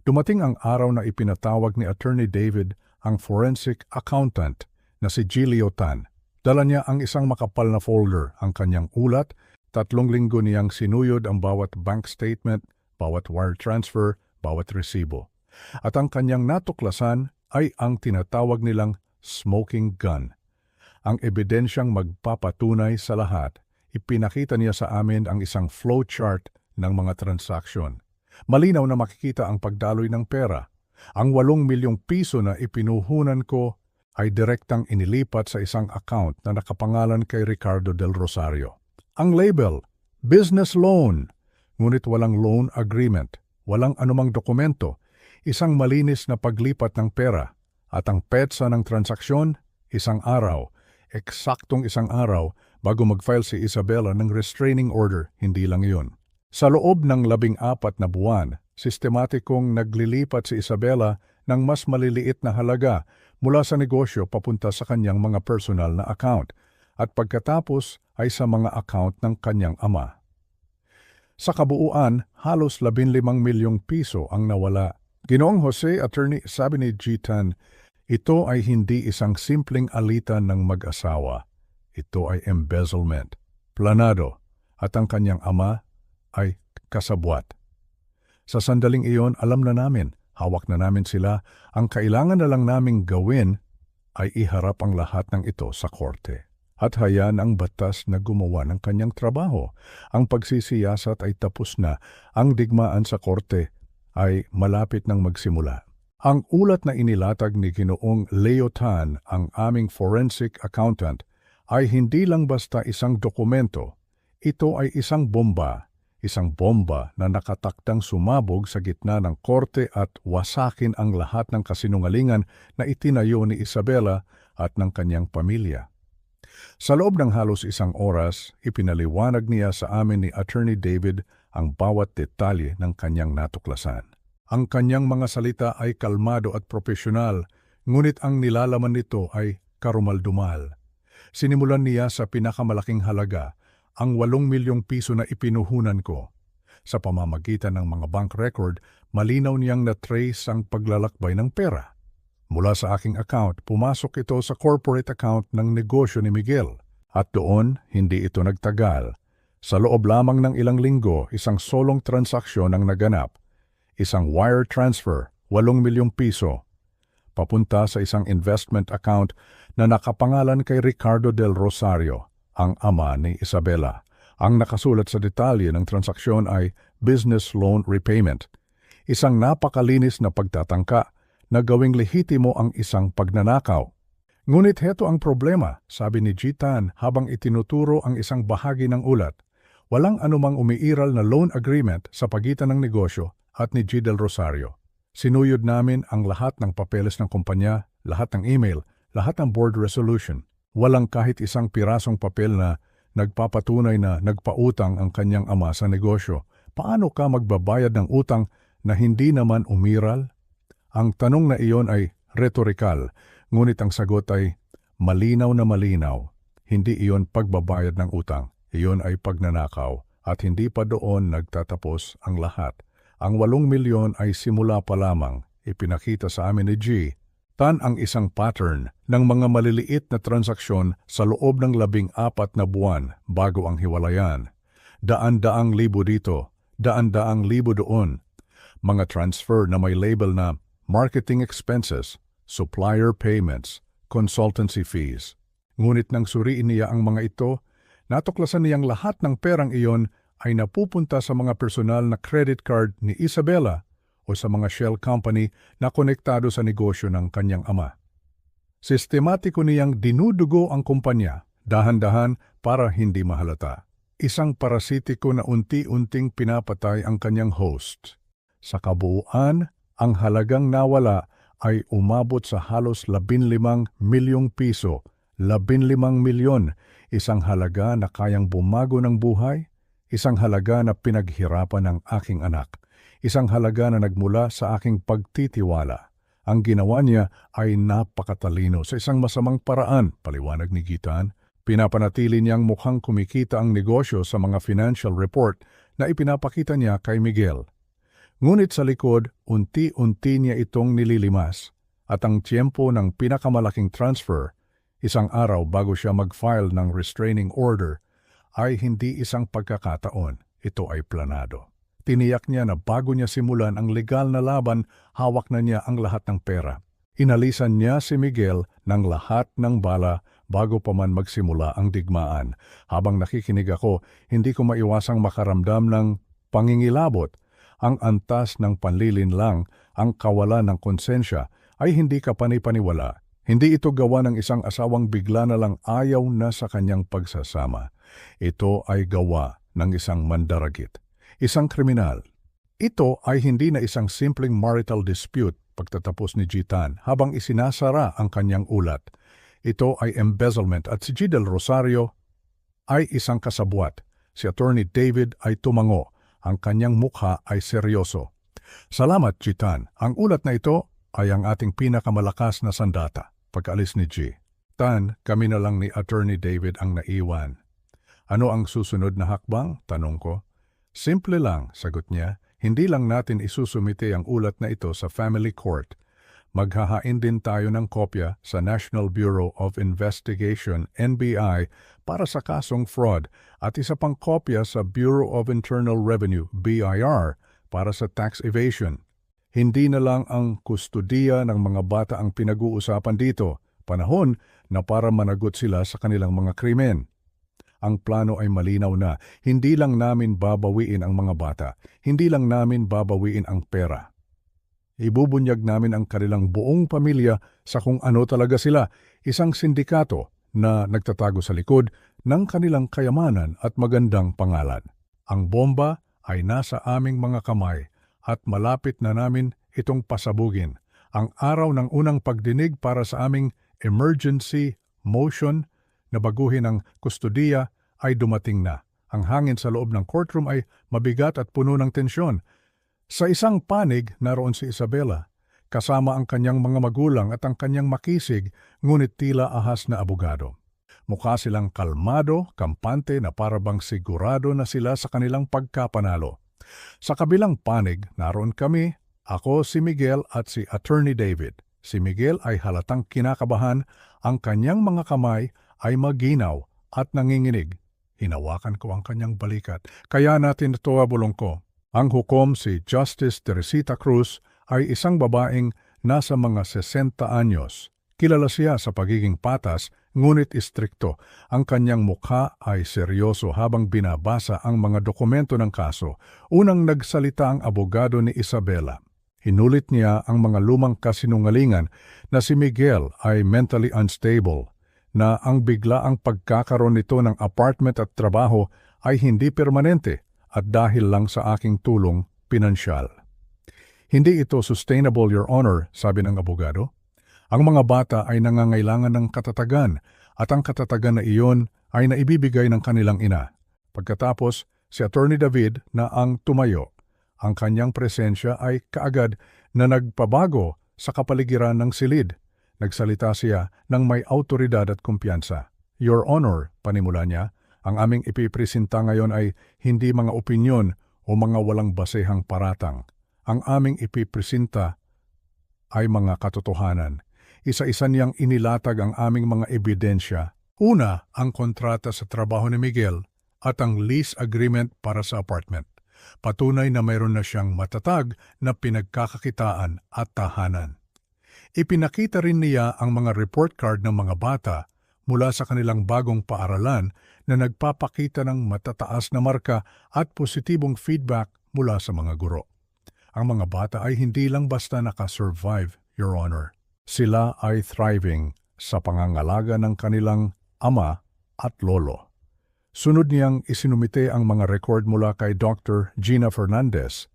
Dumating ang araw na ipinatawag ni Attorney David ang forensic accountant na si Gilio Tan. Dala niya ang isang makapal na folder, ang kanyang ulat, 3 linggo niyang sinuyod ang bawat bank statement, bawat wire transfer, bawat resibo. At ang kanyang natuklasan ay ang tinatawag nilang smoking gun. Ang ebidensyang magpapatunay sa lahat, ipinakita niya sa amin ang isang flowchart ng mga transaksyon. Malinaw na makikita ang pagdaloy ng pera. Ang 8 milyong piso na ipinuhunan ko ay direktang inilipat sa isang account na nakapangalan kay Ricardo Del Rosario. Ang label, business loan, ngunit walang loan agreement, walang anumang dokumento, isang malinis na paglipat ng pera, at ang petsa ng transaksyon, isang araw, eksaktong isang araw bago mag-file si Isabela ng restraining order, hindi lang iyon. Sa loob ng 14 na buwan, sistematikong naglilipat si Isabela ng mas maliliit na halaga mula sa negosyo papunta sa kanyang mga personal na account at pagkatapos ay sa mga account ng kanyang ama. Sa kabuuan, halos 15 milyong piso ang nawala. Ginoong Jose, attorney, sabi ni G-Tan, ito ay hindi isang simpleng alitan ng mag-asawa. Ito ay embezzlement, planado, at ang kanyang ama ay kasabwat. Sa sandaling iyon, alam na namin, hawak na namin sila, ang kailangan na lang naming gawin ay iharap ang lahat ng ito sa korte. At hayaan ang batas na gumawa ng kanyang trabaho. Ang pagsisiyasat ay tapos na, ang digmaan sa korte ay malapit nang magsimula. Ang ulat na inilatag ni Ginoong Leo Tan, ang aming forensic accountant, ay hindi lang basta isang dokumento. Ito ay isang bomba na nakatakdang sumabog sa gitna ng korte at wasakin ang lahat ng kasinungalingan na itinayo ni Isabela at ng kanyang pamilya. Sa loob ng halos 1 oras, ipinaliwanag niya sa amin ni Attorney David ang bawat detalye ng kanyang natuklasan. Ang kanyang mga salita ay kalmado at propesyonal, ngunit ang nilalaman nito ay karumaldumal. Sinimulan niya sa pinakamalaking halaga, ang 8 milyong piso na ipinuhunan ko. Sa pamamagitan ng mga bank record, malinaw niyang na-trace ang paglalakbay ng pera. Mula sa aking account, pumasok ito sa corporate account ng negosyo ni Miguel. At doon, hindi ito nagtagal. Sa loob lamang ng ilang linggo, isang solong transaksyon ang naganap. Isang wire transfer, 8 milyong piso, papunta sa isang investment account na nakapangalan kay Ricardo Del Rosario, ang ama ni Isabela. Ang nakasulat sa detalye ng transaksyon ay business loan repayment, isang napakalinis na pagtatangka na gawing lehitimo ang isang pagnanakaw. Ngunit heto ang problema, sabi ni G-Tan habang itinuturo ang isang bahagi ng ulat. Walang anumang umiiral na loan agreement sa pagitan ng negosyo at ni G. Del Rosario. Sinuyod namin ang lahat ng papeles ng kumpanya, lahat ng email, lahat ng board resolution. Walang kahit isang pirasong papel na nagpapatunay na nagpautang ang kanyang ama sa negosyo. Paano ka magbabayad ng utang na hindi naman umiral? Ang tanong na iyon ay retorikal, ngunit ang sagot ay malinaw na malinaw. Hindi iyon pagbabayad ng utang, iyon ay pagnanakaw at hindi pa doon nagtatapos ang lahat. Ang 8 milyon ay simula pa lamang, ipinakita sa amin ni G. Tan ang isang pattern ng mga maliliit na transaksyon sa loob ng 14 na buwan bago ang hiwalayan. Daan-daang libo dito, daan-daang libo doon. Mga transfer na may label na marketing expenses, supplier payments, consultancy fees. Ngunit nang suriin niya ang mga ito, natuklasan niyang lahat ng perang iyon ay napupunta sa mga personal na credit card ni Isabela o sa mga shell company na konektado sa negosyo ng kanyang ama. Sistematiko niyang dinudugo ang kumpanya, dahan-dahan para hindi mahalata. Isang parasitiko na unti-unting pinapatay ang kanyang host. Sa kabuuan, ang halagang nawala ay umabot sa halos 15 milyong piso, 15 milyon, isang halaga na kayang bumago ng buhay, isang halaga na pinaghirapan ng aking anak, isang halaga na nagmula sa aking pagtitiwala. Ang ginawa niya ay napakatalino sa isang masamang paraan, paliwanag ni Gitan. Pinapanatili niyang mukhang kumikita ang negosyo sa mga financial report na ipinapakita niya kay Miguel. Ngunit sa likod, unti-unti niya itong nililimas at ang tiyempo ng pinakamalaking transfer, isang araw bago siya mag-file ng restraining order, ay hindi isang pagkakataon. Ito ay planado. Tiniyak niya na bago niya simulan ang legal na laban, hawak na niya ang lahat ng pera. Inalisan niya si Miguel ng lahat ng bala bago pa man magsimula ang digmaan. Habang nakikinig ako, hindi ko maiwasang makaramdam ng pangingilabot. Ang antas ng panlilinlang, ang kawalan ng konsensya ay hindi kapanipaniwala. Hindi ito gawa ng isang asawang bigla na lang ayaw na sa kanyang pagsasama. Ito ay gawa ng isang mandaragit, isang kriminal. Ito ay hindi na isang simpleng marital dispute pagtatapos ni Gitan habang isinasara ang kanyang ulat. Ito ay embezzlement at si G. Del Rosario ay isang kasabwat. Si Attorney David ay tumango. Ang kanyang mukha ay seryoso. Salamat, Gitan. Ang ulat na ito ay ang ating pinakamalakas na sandata. Pagkaalis ni G. Tan, kami na lang ni Attorney David ang naiwan. Ano ang susunod na hakbang? Tanong ko. Simple lang, sagot niya. Hindi lang natin isusumite ang ulat na ito sa family court. Maghahain din tayo ng kopya sa National Bureau of Investigation, NBI, para sa kasong fraud at isa pang kopya sa Bureau of Internal Revenue, BIR, para sa tax evasion. Hindi na lang ang kustudiya ng mga bata ang pinag-uusapan dito, panahon na para managot sila sa kanilang mga krimen. Ang plano ay malinaw na, hindi lang namin babawiin ang mga bata, hindi lang namin babawiin ang pera. Ibubunyag namin ang kanilang buong pamilya sa kung ano talaga sila, isang sindikato na nagtatago sa likod ng kanilang kayamanan at magandang pangalan. Ang bomba ay nasa aming mga kamay at malapit na namin itong pasabugin. Ang araw ng unang pagdinig para sa aming emergency motion na baguhin ang kustudiya ay dumating na. Ang hangin sa loob ng courtroom ay mabigat at puno ng tensyon. Sa isang panig, naroon si Isabela, kasama ang kanyang mga magulang at ang kanyang makisig, ngunit tila ahas na abogado. Mukha silang kalmado, kampante na parabang sigurado na sila sa kanilang pagkapanalo. Sa kabilang panig, naroon kami, ako, si Miguel at si Attorney David. Si Miguel ay halatang kinakabahan, ang kanyang mga kamay ay maginaw at nanginginig. Hinawakan ko ang kanyang balikat, kaya natin ito abulong ko. Ang hukom si Justice Teresita Cruz ay isang babaeng nasa mga 60 anyos. Kilala siya sa pagiging patas, ngunit istrikto. Ang kanyang mukha ay seryoso habang binabasa ang mga dokumento ng kaso. Unang nagsalita ang abogado ni Isabela. Hinulit niya ang mga lumang kasinungalingan na si Miguel ay mentally unstable, na ang biglaang pagkakaroon nito ng apartment at trabaho ay hindi permanente at dahil lang sa aking tulong pinansyal. Hindi ito sustainable, Your Honor, sabi ng abogado. Ang mga bata ay nangangailangan ng katatagan at ang katatagan na iyon ay naibibigay ng kanilang ina. Pagkatapos, si Attorney David na ang tumayo. Ang kanyang presensya ay kaagad na nagpabago sa kapaligiran ng silid. Nagsalita siya ng may autoridad at kumpiyansa. Your Honor, panimula niya, ang aming ipipresenta ngayon ay hindi mga opinyon o mga walang basehang paratang. Ang aming ipipresenta ay mga katotohanan. Isa-isa niyang inilatag ang aming mga ebidensya. Una, ang kontrata sa trabaho ni Miguel at ang lease agreement para sa apartment. Patunay na mayroon na siyang matatag na pinagkakakitaan at tahanan. Ipinakita rin niya ang mga report card ng mga bata mula sa kanilang bagong paaralan na nagpapakita ng matataas na marka at positibong feedback mula sa mga guro. Ang mga bata ay hindi lang basta nakasurvive, Your Honor. Sila ay thriving sa pangangalaga ng kanilang ama at lolo. Sunod niyang isinumite ang mga record mula kay Dr. Gina Fernandez,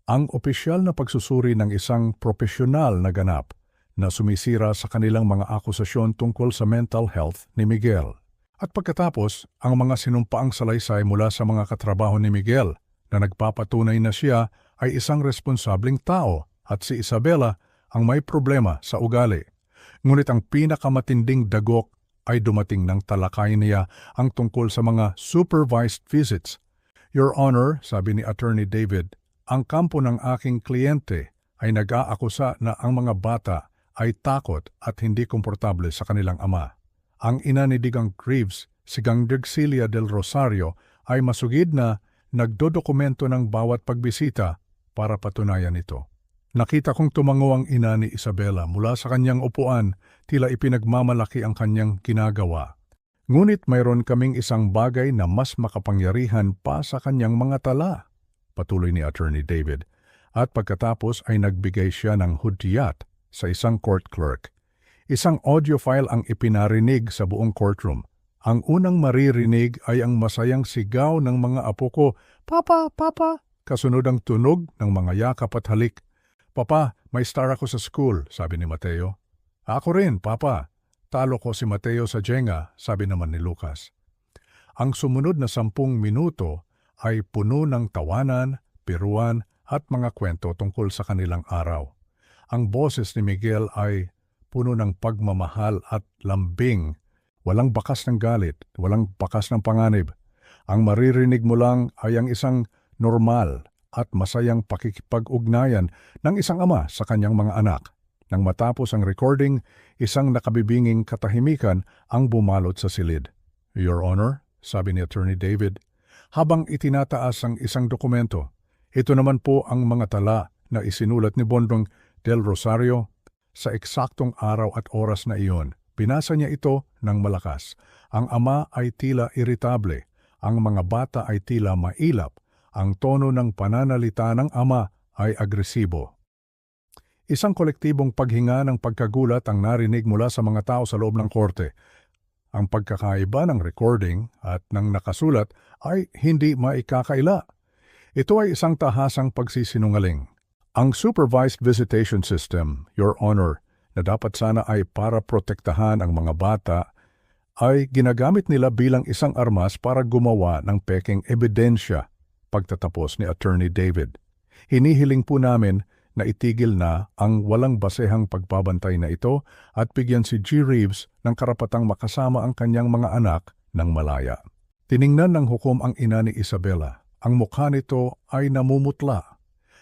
ang opisyal na pagsusuri ng isang profesional na ganap na sumisira sa kanilang mga akusasyon tungkol sa mental health ni Miguel. At pagkatapos, ang mga sinumpaang salaysay mula sa mga katrabaho ni Miguel na nagpapatunay na siya ay isang responsableng tao at si Isabela ang may problema sa ugali. Ngunit ang pinakamatinding dagok ay dumating ng talakay niya ang tungkol sa mga supervised visits. Your Honor, sabi ni Attorney David, ang kampo ng aking kliyente ay nag-aakusa na ang mga bata ay takot at hindi komportable sa kanilang ama. Ang ina ni Digang Greaves, si Gang Dirksilia del Rosario, ay masugid na nagdodokumento ng bawat pagbisita para patunayan ito. Nakita kong tumango ang ina ni Isabela mula sa kanyang upuan, tila ipinagmamalaki ang kanyang ginagawa. Ngunit mayroon kaming isang bagay na mas makapangyarihan pa sa kanyang mga tala, patuloy ni Attorney David, at pagkatapos ay nagbigay siya ng hudyat sa isang court clerk. Isang audio file ang ipinarinig sa buong courtroom. Ang unang maririnig ay ang masayang sigaw ng mga apo ko, "Papa, Papa!" Kasunod ang tunog ng mga yakap at halik. "Papa, may star ako sa school," sabi ni Mateo. "Ako rin, Papa. Talo ko si Mateo sa Jenga," sabi naman ni Lucas. Ang sumunod na 10 minuto ay puno ng tawanan, piruan at mga kwento tungkol sa kanilang araw. Ang boses ni Miguel ay puno ng pagmamahal at lambing. Walang bakas ng galit, walang bakas ng panganib. Ang maririnig mo lang ay ang isang normal at masayang pakikipag-ugnayan ng isang ama sa kanyang mga anak. Nang matapos ang recording, isang nakabibinging katahimikan ang bumalot sa silid. "Your Honor," sabi ni Attorney David, habang itinataas ang isang dokumento, ito naman po ang mga tala na isinulat ni Bondong del Rosario sa eksaktong araw at oras na iyon. Binasa niya ito ng malakas. Ang ama ay tila iritable, ang mga bata ay tila mailap, ang tono ng pananalita ng ama ay agresibo. Isang kolektibong paghinga ng pagkagulat ang narinig mula sa mga tao sa loob ng korte. Ang pagkakaiba ng recording at ng nakasulat ay hindi maikakaila. Ito ay isang tahasang pagsisinungaling. Ang supervised visitation system, Your Honor, na dapat sana ay para protektahan ang mga bata, ay ginagamit nila bilang isang armas para gumawa ng peking ebidensya. Pagtatapos ni Attorney David, hinihiling po namin na itigil na ang walang basehang pagbabantay na ito at bigyan si G. Reeves ng karapatang makasama ang kanyang mga anak ng malaya. Tiningnan ng hukom ang ina ni Isabela. Ang mukha nito ay namumutla.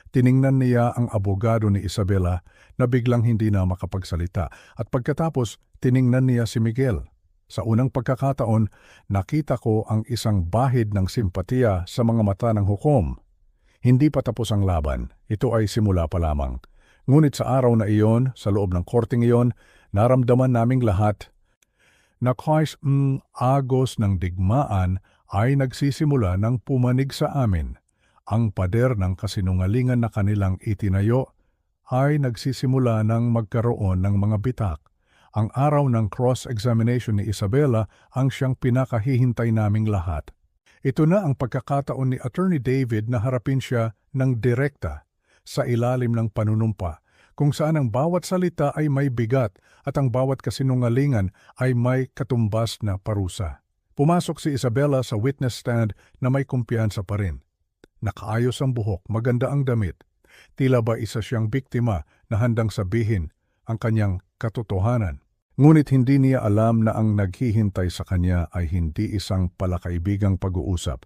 Tiningnan niya ang abogado ni Isabela na biglang hindi na makapagsalita at pagkatapos tiningnan niya si Miguel. Sa unang pagkakataon, nakita ko ang isang bahid ng simpatiya sa mga mata ng hukom. Hindi pa tapos ang laban, ito ay simula pa lamang. Ngunit sa araw na iyon, sa loob ng korting iyon, naramdaman naming lahat na kahit agos ng digmaan ay nagsisimula ng pumanig sa amin. Ang pader ng kasinungalingan na kanilang itinayo ay nagsisimula ng magkaroon ng mga bitak. Ang araw ng cross-examination ni Isabela ang siyang pinakahihintay naming lahat. Ito na ang pagkakataon ni Attorney David na harapin siya ng direkta sa ilalim ng panunumpa, kung saan ang bawat salita ay may bigat at ang bawat kasinungalingan ay may katumbas na parusa. Pumasok si Isabela sa witness stand na may kumpiyansa pa rin. Nakaayos ang buhok, maganda ang damit. Tila ba isa siyang biktima na handang sabihin ang kanyang katotohanan. Ngunit hindi niya alam na ang naghihintay sa kanya ay hindi isang palakaibigang pag-uusap.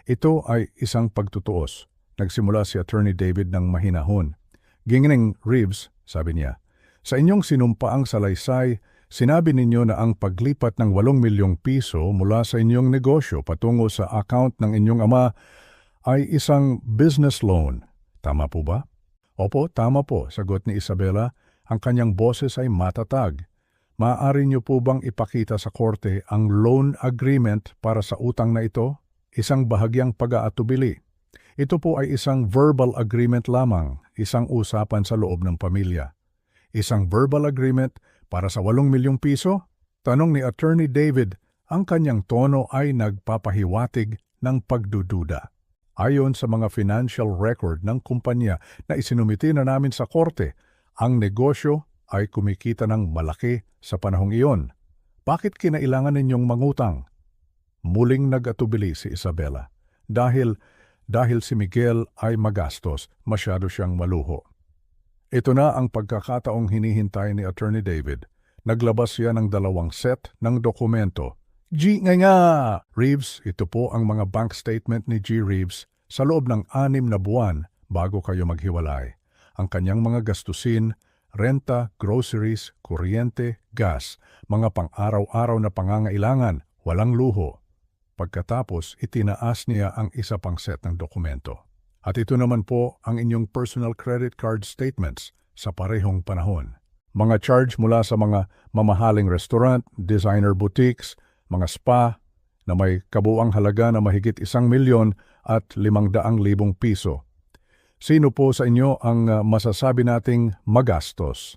Ito ay isang pagtutuos. Nagsimula si Attorney David ng mahinahon. "Gingging Reeves," sabi niya, "sa inyong sinumpaang salaysay, sinabi ninyo na ang paglipat ng 8 milyong piso mula sa inyong negosyo patungo sa account ng inyong ama ay isang business loan. Tama po ba?" "Opo, tama po," sagot ni Isabela. Ang kanyang boses ay matatag. Maaari niyo po bang ipakita sa korte ang loan agreement para sa utang na ito? Isang bahagyang pag-aatubili. Ito po ay isang verbal agreement lamang, isang usapan sa loob ng pamilya. Isang verbal agreement para sa 8 milyong piso? Tanong ni Attorney David, ang kanyang tono ay nagpapahiwatig ng pagdududa. Ayon sa mga financial record ng kumpanya na isinumiti na namin sa korte, ang negosyo ay kumikita ng malaki sa panahong iyon. Bakit kinailangan ninyong mangutang? Muling nag-atubili si Isabela. Dahil si Miguel ay magastos, masyado siyang maluho. Ito na ang pagkakataong hinihintay ni Attorney David. Naglabas siya ng 2 set ng dokumento. Nga! Reeves, ito po ang mga bank statement ni G. Reeves sa loob ng 6 na buwan bago kayo maghiwalay. Ang kanyang mga gastusin, renta, groceries, kuryente, gas, mga pang-araw-araw na pangangailangan, walang luho. Pagkatapos, itinaas niya ang isa pang set ng dokumento. At ito naman po ang inyong personal credit card statements sa parehong panahon. Mga charge mula sa mga mamahaling restaurant, designer boutiques, mga spa na may kabuang halaga na mahigit 1 milyon at 500,000 piso. Sino po sa inyo ang masasabi nating magastos?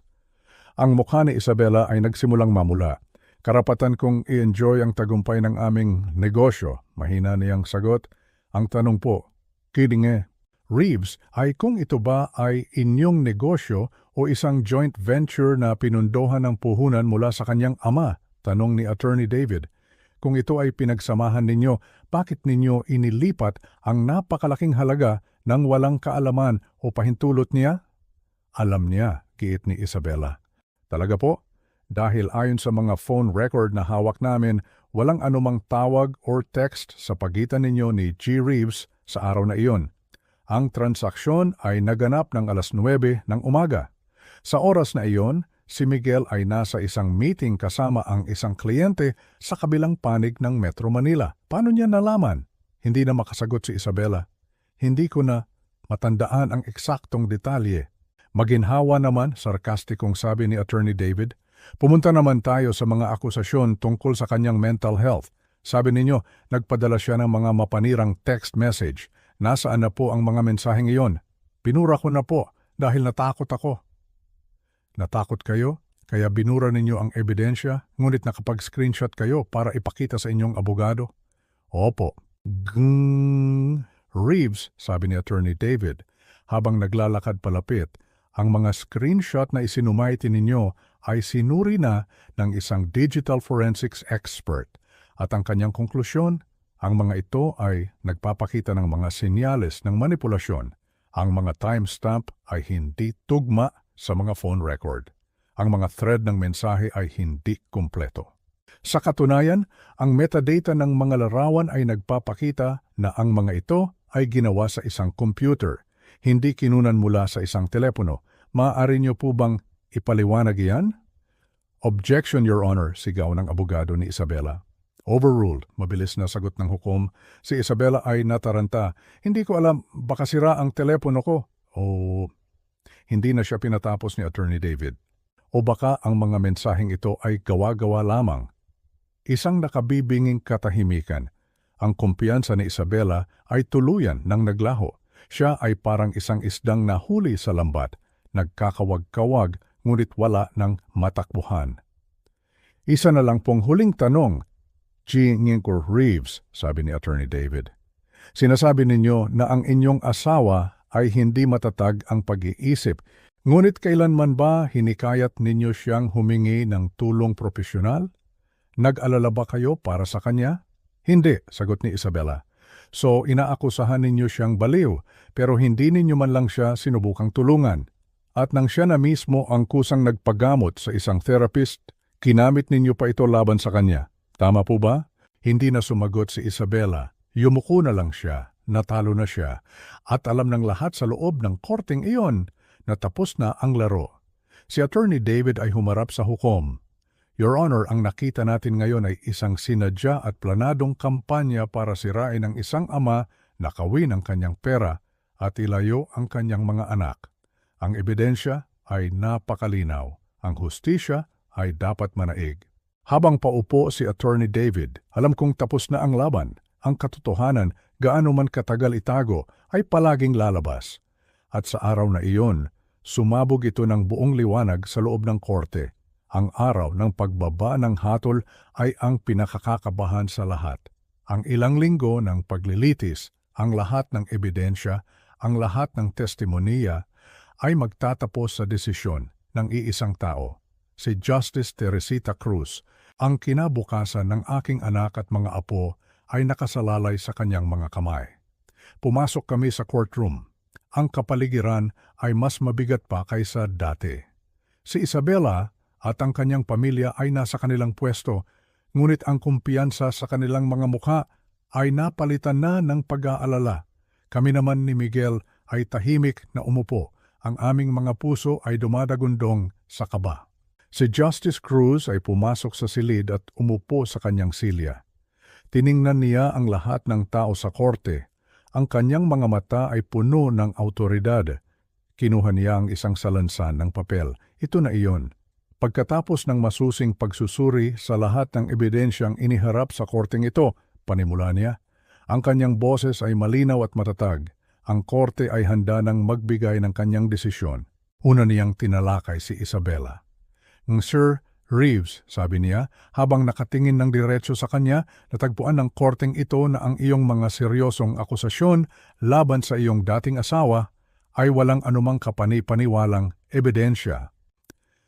Ang mukha ni Isabela ay nagsimulang mamula. Karapatan kong i-enjoy ang tagumpay ng aming negosyo. Mahina niyang sagot. Ang tanong po, kidding Reeves, ay kung ito ba ay inyong negosyo o isang joint venture na pinundohan ng puhunan mula sa kanyang ama? Tanong ni Attorney David. Kung ito ay pinagsamahan ninyo, bakit ninyo inilipat ang napakalaking halaga nang walang kaalaman o pahintulot niya? Alam niya, giit ni Isabela. Talaga po? Dahil ayon sa mga phone record na hawak namin, walang anumang tawag or text sa pagitan ninyo ni G. Reeves sa araw na iyon. Ang transaksyon ay naganap ng 9:00 ng umaga. Sa oras na iyon, si Miguel ay nasa isang meeting kasama ang isang kliyente sa kabilang panig ng Metro Manila. Paano niya nalaman? Hindi na makasagot si Isabela. Hindi ko na matandaan ang eksaktong detalye. Maginhawa naman, sarkastikong sabi ni Attorney David. Pumunta naman tayo sa mga akusasyon tungkol sa kanyang mental health. Sabi ninyo, nagpadala siya ng mga mapanirang text message. Nasaan na po ang mga mensaheng iyon? Binura ko na po dahil natakot ako. Natakot kayo? Kaya binura ninyo ang ebidensya, ngunit nakapag-screenshot kayo para ipakita sa inyong abogado? Opo. Reeves, sabi ni Attorney David, habang naglalakad palapit, ang mga screenshot na isinumayti ninyo ay sinuri na ng isang digital forensics expert at ang kanyang konklusyon, ang mga ito ay nagpapakita ng mga senyales ng manipulasyon. Ang mga timestamp ay hindi tugma sa mga phone record. Ang mga thread ng mensahe ay hindi kumpleto. Sa katunayan, ang metadata ng mga larawan ay nagpapakita na ang mga ito ay ginawa sa isang computer, hindi kinunan mula sa isang telepono. Maaari niyo po bang ipaliwanag iyan? Objection, Your Honor, sigaw ng abogado ni Isabela. Overruled, mabilis na sagot ng hukom. Si Isabela ay nataranta. Hindi ko alam, baka sira ang telepono ko. Hindi na siya pinatapos ni Attorney David. O baka ang mga mensaheng ito ay gawa-gawa lamang. Isang nakabibinging katahimikan. Ang kumpiyansa ni Isabela ay tuluyan ng naglaho. Siya ay parang isang isdang nahuli sa lambat, nagkakawag-kawag ngunit wala ng matakbuhan. Isa na lang pong huling tanong, G. Reeves, sabi ni Attorney David. Sinasabi ninyo na ang inyong asawa ay hindi matatag ang pag-iisip, ngunit kailanman ba hinikayat ninyo siyang humingi ng tulong propesyonal? Nag-alala ba kayo para sa kanya? Hindi, sagot ni Isabela. So inaakusahan ninyo siyang baliw, pero hindi ninyo man lang siya sinubukang tulungan. At nang siya na mismo ang kusang nagpagamot sa isang therapist, kinamit ninyo pa ito laban sa kanya. Tama po ba? Hindi na sumagot si Isabela. Yumuko na lang siya, natalo na siya, at alam ng lahat sa loob ng korteng iyon na tapos na ang laro. Si Attorney David ay humarap sa hukom. Your Honor, ang nakita natin ngayon ay isang sinadya at planadong kampanya para sirain ang isang ama, nakawin ang kanyang pera at ilayo ang kanyang mga anak. Ang ebidensya ay napakalinaw. Ang hustisya ay dapat manaig. Habang paupo si Attorney David, alam kong tapos na ang laban. Ang katotohanan, gaano man katagal itago, ay palaging lalabas. At sa araw na iyon, sumabog ito ng buong liwanag sa loob ng korte. Ang araw ng pagbaba ng hatol ay ang pinakakakabahan sa lahat. Ang ilang linggo ng paglilitis, ang lahat ng ebidensya, ang lahat ng testimonya ay magtatapos sa desisyon ng iisang tao, si Justice Teresita Cruz. Ang kinabukasan ng aking anak at mga apo ay nakasalalay sa kanyang mga kamay. Pumasok kami sa courtroom. Ang kapaligiran ay mas mabigat pa kaysa dati. Si Isabela at ang kanyang pamilya ay nasa kanilang pwesto, ngunit ang kumpiyansa sa kanilang mga mukha ay napalitan na ng pag-aalala. Kami naman ni Miguel ay tahimik na umupo. Ang aming mga puso ay dumadagundong sa kaba. Si Justice Cruz ay pumasok sa silid at umupo sa kanyang silya. Tiningnan niya ang lahat ng tao sa korte. Ang kanyang mga mata ay puno ng awtoridad. Kinuha niya ang isang salansan ng papel. Ito na iyon. Pagkatapos ng masusing pagsusuri sa lahat ng ebidensyang iniharap sa korteng ito, panimula niya, ang kanyang boses ay malinaw at matatag. Ang korte ay handa ng magbigay ng kanyang desisyon. Una niyang tinalakay si Isabela. Sir Reeves, sabi niya, habang nakatingin ng diretso sa kanya, natagpuan ng korteng ito na ang iyong mga seryosong akusasyon laban sa iyong dating asawa ay walang anumang kapani-paniwalang ebidensya.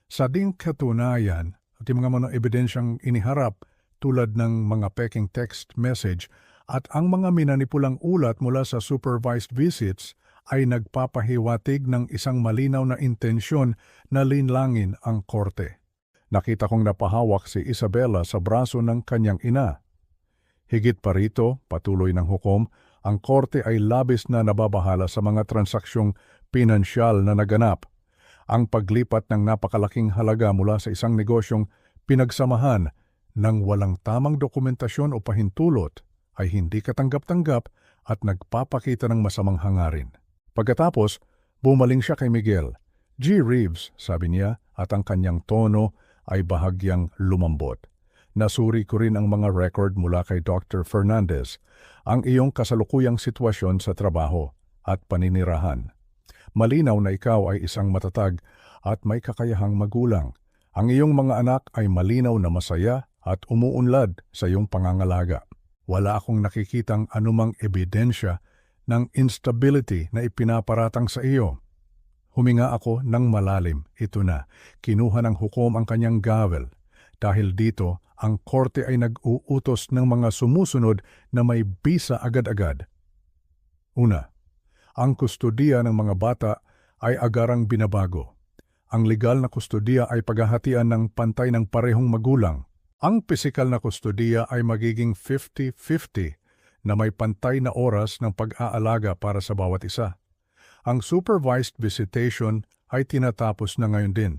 Sa ding katunayan at yung mga ebidensyang iniharap tulad ng mga peking text message at ang mga minanipulang ulat mula sa supervised visits ay nagpapahiwatig ng isang malinaw na intensyon na linlangin ang korte. Nakita kong napahawak si Isabela sa braso ng kanyang ina. Higit pa rito, patuloy ng hukom, ang korte ay labis na nababahala sa mga transaksyong pinansyal na naganap. Ang paglipat ng napakalaking halaga mula sa isang negosyong pinagsamahan ng walang tamang dokumentasyon o pahintulot ay hindi katanggap-tanggap at nagpapakita ng masamang hangarin. Pagkatapos, bumaling siya kay Miguel. G. Reeves, sabi niya, at ang kanyang tono ay bahagyang lumambot. Nasuri ko rin ang mga record mula kay Dr. Fernandez, ang iyong kasalukuyang sitwasyon sa trabaho at paninirahan. Malinaw na ikaw ay isang matatag at may kakayahang magulang. Ang iyong mga anak ay malinaw na masaya at umuunlad sa iyong pangangalaga. Wala akong nakikitang anumang ebidensya ng instability na ipinaparatang sa iyo. Huminga ako ng malalim. Ito na. Kinuha ng hukom ang kanyang gavel. Dahil dito, ang korte ay nag-uutos ng mga sumusunod na may bisa agad-agad. Una, ang kustodiya ng mga bata ay agarang binabago. Ang legal na kustodiya ay paghahatian ng pantay ng parehong magulang. Ang pisikal na kustodiya ay magiging 50-50 na may pantay na oras ng pag-aalaga para sa bawat isa. Ang supervised visitation ay tinatapos na ngayon din.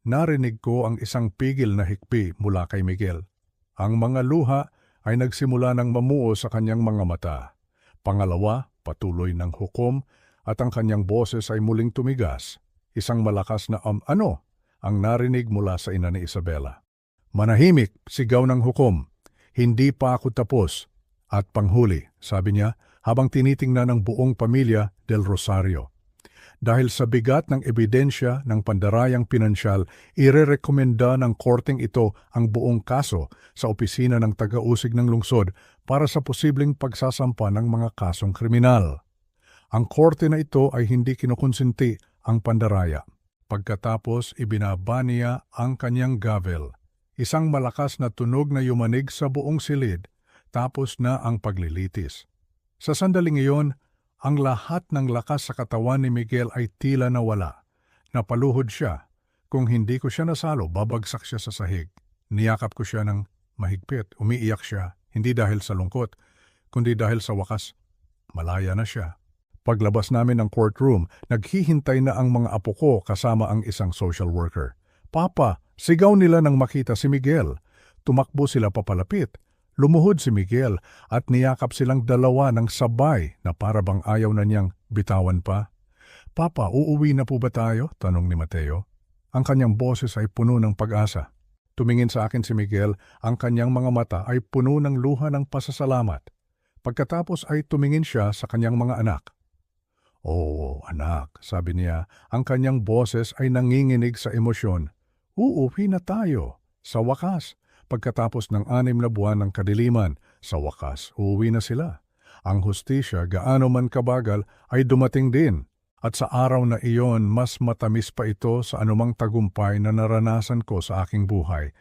Narinig ko ang isang pigil na hikbi mula kay Miguel. Ang mga luha ay nagsimula ng mamuo sa kanyang mga mata. Pangalawa, patuloy ng hukom at ang kanyang boses ay muling tumigas. Isang malakas na ano ang narinig mula sa ina ni Isabela. Manahimik, sigaw ng hukom. Hindi pa ako tapos. At panghuli, sabi niya, habang tinitingnan ng buong pamilya del Rosario. Dahil sa bigat ng ebidensya ng pandarayang pinansyal, irerekomenda ng korteng ito ang buong kaso sa opisina ng taga-usig ng lungsod para sa posibleng pagsasampa ng mga kasong kriminal. Ang korte na ito ay hindi kinukonsinti ang pandaraya. Pagkatapos, ibinaba niya ang kanyang gavel. Isang malakas na tunog na yumanig sa buong silid, tapos na ang paglilitis. Sa sandaling iyon, ang lahat ng lakas sa katawan ni Miguel ay tila nawala. Napaluhod siya. Kung hindi ko siya nasalo, babagsak siya sa sahig. Niyakap ko siya ng mahigpit. Umiiyak siya, hindi dahil sa lungkot, kundi dahil sa wakas, malaya na siya. Paglabas namin ng courtroom, naghihintay na ang mga apo ko kasama ang isang social worker. Papa, sigaw nila nang makita si Miguel. Tumakbo sila papalapit. Lumuhod si Miguel at niyakap silang dalawa ng sabay na para bang ayaw na niyang bitawan pa. Papa, uuwi na po ba tayo? Tanong ni Mateo. Ang kanyang boses ay puno ng pag-asa. Tumingin sa akin si Miguel, ang kanyang mga mata ay puno ng luha ng pasasalamat. Pagkatapos ay tumingin siya sa kanyang mga anak. "Oh, anak," sabi niya, ang kanyang boses ay nanginginig sa emosyon. "Uuwi na tayo. Sa wakas, pagkatapos ng 6 na buwan ng kadiliman, sa wakas, uuwi na sila. Ang hustisya, gaano man kabagal, ay dumating din. At sa araw na iyon, mas matamis pa ito sa anumang tagumpay na naranasan ko sa aking buhay.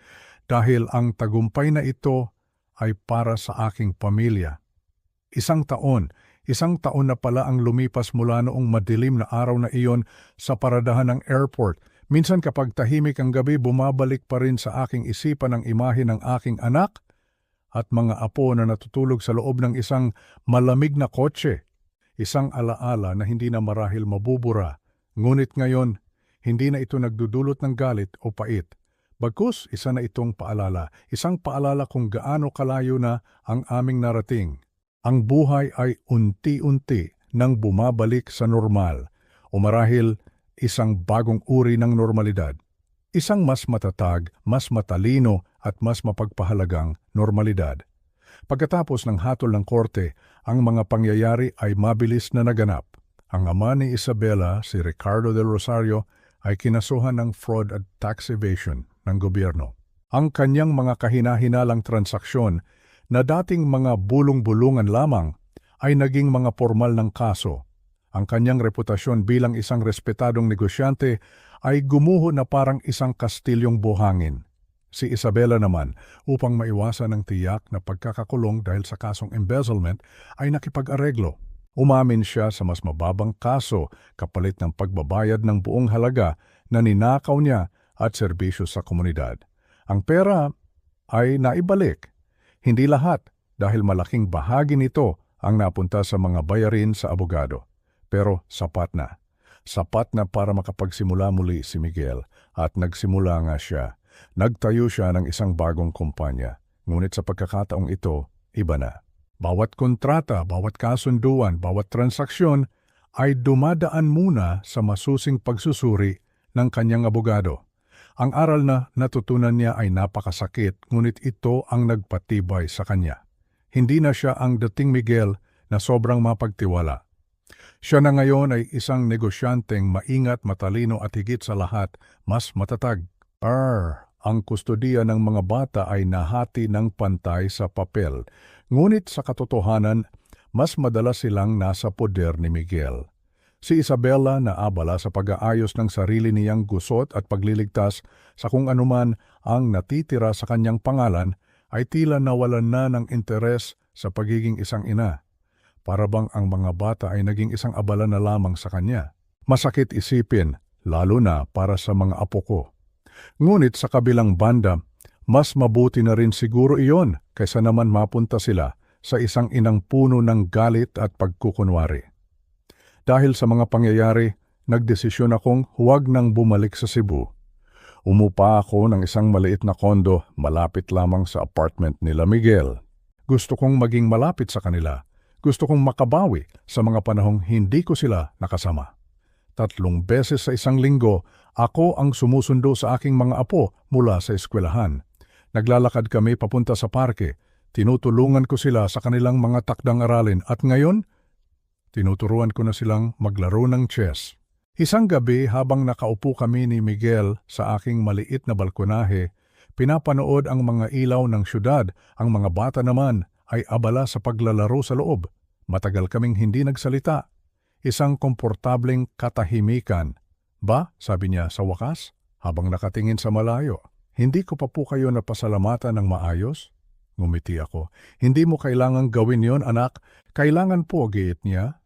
Dahil ang tagumpay na ito ay para sa aking pamilya. Isang taon na pala ang lumipas mula noong madilim na araw na iyon sa paradahan ng airport. Minsan kapag tahimik ang gabi, bumabalik pa rin sa aking isipan ang imahe ng aking anak at mga apo na natutulog sa loob ng isang malamig na kotse. Isang alaala na hindi na marahil mabubura, ngunit ngayon, hindi na ito nagdudulot ng galit o pait. Bagkus, isa na itong paalala, isang paalala kung gaano kalayo na ang aming narating. Ang buhay ay unti-unti nang bumabalik sa normal, o marahil isang bagong uri ng normalidad. Isang mas matatag, mas matalino at mas mapagpahalagang normalidad. Pagkatapos ng hatol ng korte, ang mga pangyayari ay mabilis na naganap. Ang ama ni Isabela, si Ricardo del Rosario, ay kinasuhan ng fraud at tax evasion ng gobyerno. Ang kanyang mga kahinahinalang transaksyon na dating mga bulong-bulungan lamang ay naging mga formal ng kaso. Ang kanyang reputasyon bilang isang respetadong negosyante ay gumuho na parang isang kastilyong buhangin. Si Isabela naman, upang maiwasan ng tiyak na pagkakakulong dahil sa kasong embezzlement, ay nakipag-areglo. Umamin siya sa mas mababang kaso kapalit ng pagbabayad ng buong halaga na ninakaw niya at serbisyo sa komunidad. Ang pera ay naibalik. Hindi lahat dahil malaking bahagi nito ang napunta sa mga bayarin sa abogado. Pero sapat na. Sapat na para makapagsimula muli si Miguel at nagsimula nga siya. Nagtayo siya ng isang bagong kumpanya, ngunit sa pagkakataong ito, iba na. Bawat kontrata, bawat kasunduan, bawat transaksyon ay dumadaan muna sa masusing pagsusuri ng kanyang abogado. Ang aral na natutunan niya ay napakasakit, ngunit ito ang nagpatibay sa kanya. Hindi na siya ang dating Miguel na sobrang mapagtiwala. Siya na ngayon ay isang negosyanteng maingat, matalino at higit sa lahat, mas matatag. Ang kustodiya ng mga bata ay nahati ng pantay sa papel, ngunit sa katotohanan, mas madalas silang nasa poder ni Miguel. Si Isabela na abala sa pag-aayos ng sarili niyang gusot at pagliligtas sa kung anuman ang natitira sa kanyang pangalan ay tila nawalan na ng interes sa pagiging isang ina. Para bang ang mga bata ay naging isang abala na lamang sa kanya. Masakit isipin, lalo na para sa mga apo ko. Ngunit sa kabilang banda, mas mabuti na rin siguro iyon kaysa naman mapunta sila sa isang inang puno ng galit at pagkukunwari. Dahil sa mga pangyayari, nagdesisyon akong huwag nang bumalik sa Cebu. Umupa ako ng isang maliit na kondo malapit lamang sa apartment nila Miguel. Gusto kong maging malapit sa kanila. Gusto kong makabawi sa mga panahong hindi ko sila nakasama. 3 beses sa isang linggo, ako ang sumusundo sa aking mga apo mula sa eskwelahan. Naglalakad kami papunta sa parke. Tinutulungan ko sila sa kanilang mga takdang aralin at ngayon, tinuturuan ko na silang maglaro ng chess. Isang gabi habang nakaupo kami ni Miguel sa aking maliit na balkonahe, pinapanood ang mga ilaw ng syudad. Ang mga bata naman ay abala sa paglalaro sa loob. Matagal kaming hindi nagsalita. Isang komportableng katahimikan. "Ba?" sabi niya sa wakas, habang nakatingin sa malayo. "Hindi ko pa po kayo napasalamatan ng maayos?" Ngumiti ako. "Hindi mo kailangang gawin yon, anak. Kailangan po," giit niya.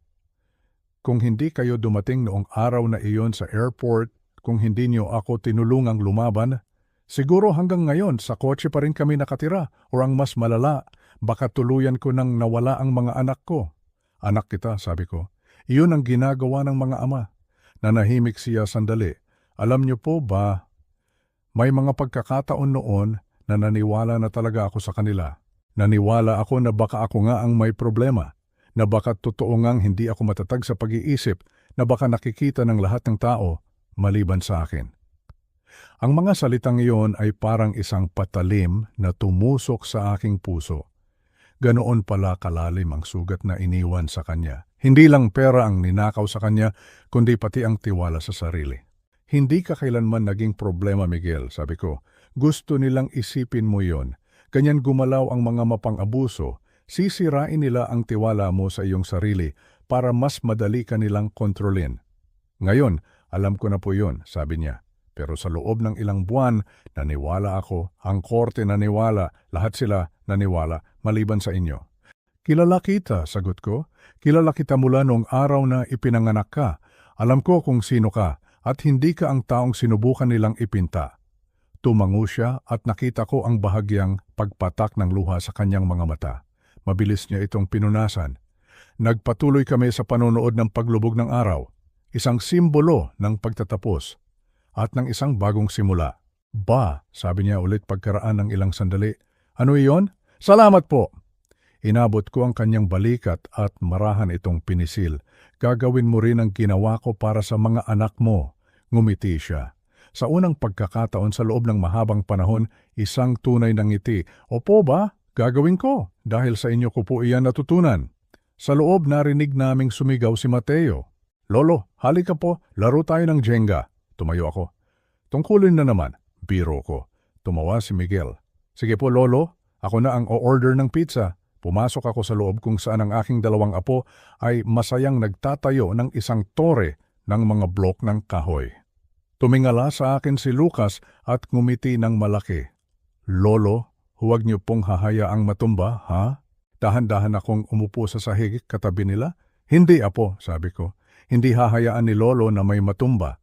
"Kung hindi kayo dumating noong araw na iyon sa airport, kung hindi niyo ako tinulungang lumaban, siguro hanggang ngayon sa kotse pa rin kami nakatira o ang mas malala, baka tuluyan ko nang nawala ang mga anak ko." "Anak kita," sabi ko. "Iyon ang ginagawa ng mga ama." Nanahimik siya sandali. "Alam niyo po ba, may mga pagkakataon noon na naniwala na talaga ako sa kanila. Naniwala ako na baka ako nga ang may problema, na baka totoo ngang hindi ako matatag sa pag-iisip, na baka nakikita ng lahat ng tao maliban sa akin." Ang mga salitang iyon ay parang isang patalim na tumusok sa aking puso. Ganoon pala kalalim ang sugat na iniwan sa kanya. Hindi lang pera ang ninakaw sa kanya, kundi pati ang tiwala sa sarili. Hindi ka kailanman naging problema, Miguel, sabi ko. Gusto nilang isipin mo yon. Ganyan gumalaw ang mga mapang-abuso. Sisirain nila ang tiwala mo sa iyong sarili para mas madali ka nilang kontrolin. Ngayon, alam ko na po yun, sabi niya. Pero sa loob ng ilang buwan, naniwala ako, ang korte naniwala, lahat sila naniwala, maliban sa inyo. Kilala kita, sagot ko. Kilala kita mula noong araw na ipinanganak ka. Alam ko kung sino ka, at hindi ka ang taong sinubukan nilang ipinta. Tumango siya at nakita ko ang bahagyang pagpatak ng luha sa kanyang mga mata. Mabilis niya itong pinunasan. Nagpatuloy kami sa panonood ng paglubog ng araw, isang simbolo ng pagtatapos at ng isang bagong simula. Ba, sabi niya ulit pagkaraan ng ilang sandali. Ano iyon? Salamat po! Inabot ko ang kanyang balikat at marahan itong pinisil. Gagawin mo rin ang ginawa ko para sa mga anak mo. Ngumiti siya. Sa unang pagkakataon sa loob ng mahabang panahon, isang tunay na ngiti. Opo ba? Gagawin ko. Dahil sa inyo ko po iyan natutunan. Sa loob narinig naming sumigaw si Mateo. Lolo, halika po, laro tayo ng Jenga. Tumayo ako. Tungkulin na naman. Biro ko. Tumawa si Miguel. Sige po, Lolo. Ako na ang o-order ng pizza. Pumasok ako sa loob kung saan ang aking dalawang apo ay masayang nagtatayo ng isang tore ng mga blok ng kahoy. Tumingala sa akin si Lucas at ngumiti ng malaki. Lolo, huwag niyo pong hahayaang matumba, ha? Dahan-dahan akong umupo sa sahig katabi nila. Hindi, apo, sabi ko. Hindi hahayaan ni Lolo na may matumba.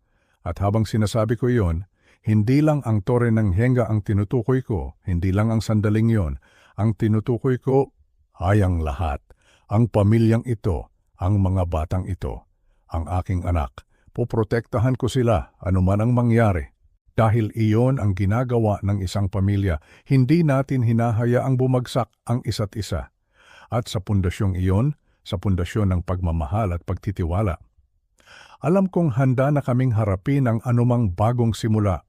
At habang sinasabi ko iyon, hindi lang ang tore ng henga ang tinutukoy ko, hindi lang ang sandaling iyon. Ang tinutukoy ko ay ang lahat. Ang pamilyang ito, ang mga batang ito, ang aking anak. Poprotektahan ko sila anuman ang mangyari. Dahil iyon ang ginagawa ng isang pamilya, hindi natin hinahayaang bumagsak ang isa't isa. At sa pundasyong iyon, sa pundasyon ng pagmamahal at pagtitiwala. Alam kong handa na kaming harapin ang anumang bagong simula.